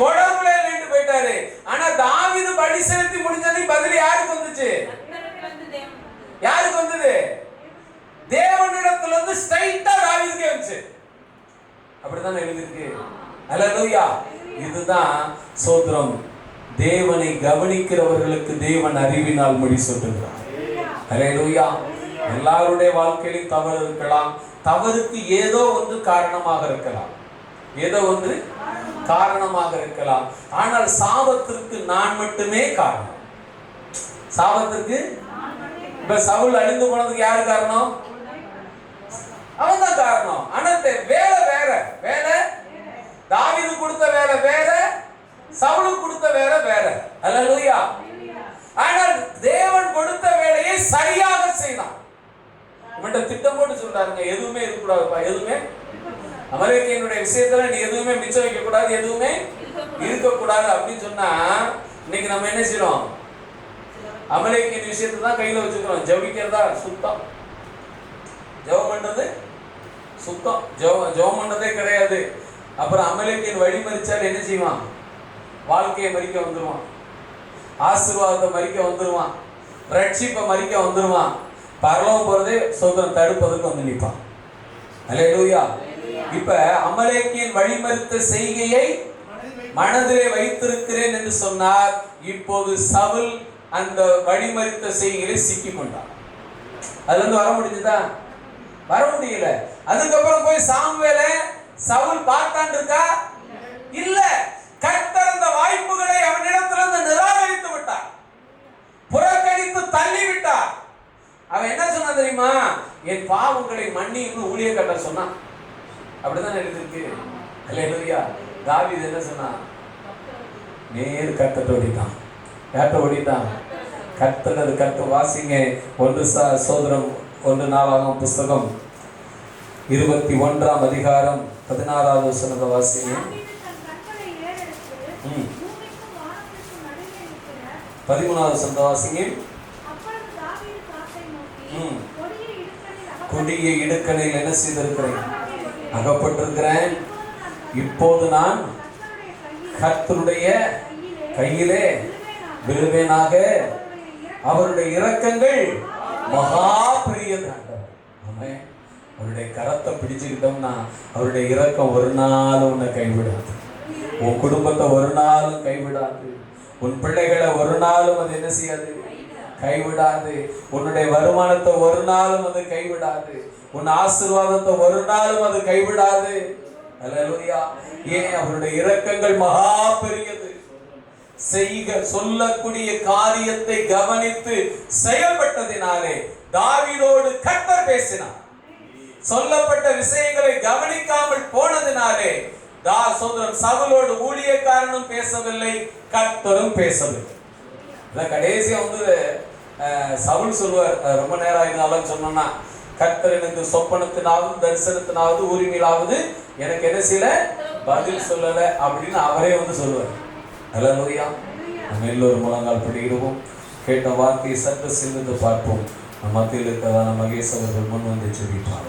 தொடர்புல நின்று போயிட்டாரு. ஆனா தாவீது பலி செலுத்தி முடிஞ்சது பதில் யாருக்கு வந்துச்சு? யாருக்கு வந்தது? தேவனிடத்துல இருந்து ஸ்ட்ரைட்டா தாவீதுக்கே வந்துச்சு. அப்படித்தானே எழுதிருக்கு. அல்லேலூயா. இதுதான் சோத்திரம். தேவனை கவனிக்கிறவர்களுக்கு தேவன் அறிவினால் முடிசூட்டுகிறார். அல்லேலூயா. எல்லாருடைய வாழ்க்கையிலும் தவறு இருக்கலாம். தவறுக்கு ஏதோ ஒன்று காரணமாக இருக்கலாம், ஏதோ ஒன்று காரணமாக இருக்கலாம். ஆனால் சாபத்திற்கு நான் மட்டுமே காரணம். சாபத்திற்கு இப்ப சவுல் அழிந்து போனதுக்கு யாரு காரணம்? அவன் தான் காரணம். ஆனா வேலை வேற, வேலை தாவீது கொடுத்த வேலை வேற, எதுவுமே இருக்கக்கூடாதுப்பா, எதுவுமே அமலேக்கியனுடைய விஷயத்துல நீ எதுவுமே மிச்சம் வைக்க கூடாது, எதுவுமே இருக்கக்கூடாது அப்படின்னு சொன்னா இன்னைக்கு நம்ம என்ன செய்யறோம்? அமலேக்கியன் விஷயத்தை தான் கையில வச்சுக்கிறோம். ஜெபிக்கிறதா சுத்தம், ஜெபம் பண்றது சுத்தம், ஜெபம் பண்றதே கிடையாது. அப்புறம் அமலேக்கியன் வழி மறிச்சால் என்ன செய்வான்? வாழ்க்கையை மறிக்க வந்துருவான், ஆசீர்வாதத்தை மறிக்க வந்துருவான், ரட்சிப்பை மறிக்க வந்துருவான். பரலோகம் போறதே சோதரம் தடுப்பதற்கு வந்து நிற்பான். அல்லேலூயா. இப்ப அமலேக்கியன் வழிமறித்த செய்கையை மனதிலே வைத்திருக்கிறேன் என்று சொன்னார். இப்போது சவுல் அந்த வழிமறித்த செய்கையை சிக்கிக் கொண்டான். அதுல இருந்து வர முடிஞ்சதா? வர முடியல. அதுக்கப்புறம் போய் சாமுவேலை சவுல் பார்த்தான் இருக்கா? இல்ல. கர்த்தர் அந்த வாய்ப்புகளை அவனிடத்திலிருந்து நிராகரித்து விட்டார், புறக்கணித்து தள்ளி விட்டார். அவன் என்ன சொன்னா தெரியுமா? என் பாவங்களை மன்னின்னு ஊழியக்காரர் சொன்னான். அப்படிதான் எழுதிருக்கு. அல்லேலூயா. தாவீது என்ன சொன்னான்? நேர் கர்த்தர்ட்ட ஓடிட்டான். யார்ட்ட ஓடிட்டான்? கர்த்தர். கர்த்தர் வாசிங்க. 1 நாளாகமம் புஸ்தகம் 21 அதிகாரம் 16வது வசனத்தை வாசிங்க. 13வது வசனத்தை வாசிங்க. கொடிய இடுக்கணில் என்ன செய்திருக்கிறேன்? அகப்பட்டிருக்கிறேன். இப்போது நான் கர்த்தருடைய கையிலே விழுவேனாக. அவருடைய இரக்கங்கள் மகா பெரியது. ஆமென். அவருடைய கரத்தை பிடிச்சுக்கிட்டோம்னா அவருடைய இரக்கம் ஒரு நாளும் உன்னை கைவிடாது. உன் குடும்பத்தை ஒரு நாளும் கைவிடாது. உன் பிள்ளைகளை ஒரு நாளும் அது என்ன செய்யாது? கைவிடாது. உன்னுடைய வருமானத்தை ஒரு நாளும் அது கைவிடாது. உன் ஆசீர்வாதத்தை ஒரு நாளும் அது கைவிடாது. அல்லேலூயா. ஏன்? அவருடைய இரக்கங்கள் மகா பெரியது. சொல்லக்கூடிய காரியத்தை கவனித்து செயல்பட்டதினாலே தாவீதோடு கர்த்தர் பேசினார். சொல்லப்பட்ட விஷயங்களை கவனிக்காமல் போனதினாலே சவுலோடு ஊழியக்காரனும் பேசவில்லை, கர்த்தரும் பேசவில்லை. கடைசியா சவுல் சொல்வார், ரொம்ப நேரம் ஆயிருந்தாலும் சொன்னா, கர்த்தர் எனக்கு சொப்பனத்தினாவது தரிசனத்தினாவது உரிமையிலாவது எனக்கு என்ன செய்யல, பதில் சொல்லல அப்படின்னு அவரே சொல்லுவார். அல்லேலூயா. நம்ம எல்லோரும் முழங்கால் படிக்கிறோம். கேட்ட வார்த்தையை சற்று சிந்தித்து பார்ப்போம். மத்தியில் இருக்கிறதான மகேஷ் அவர்கள் முன் வந்து ஜெபிப்பார்.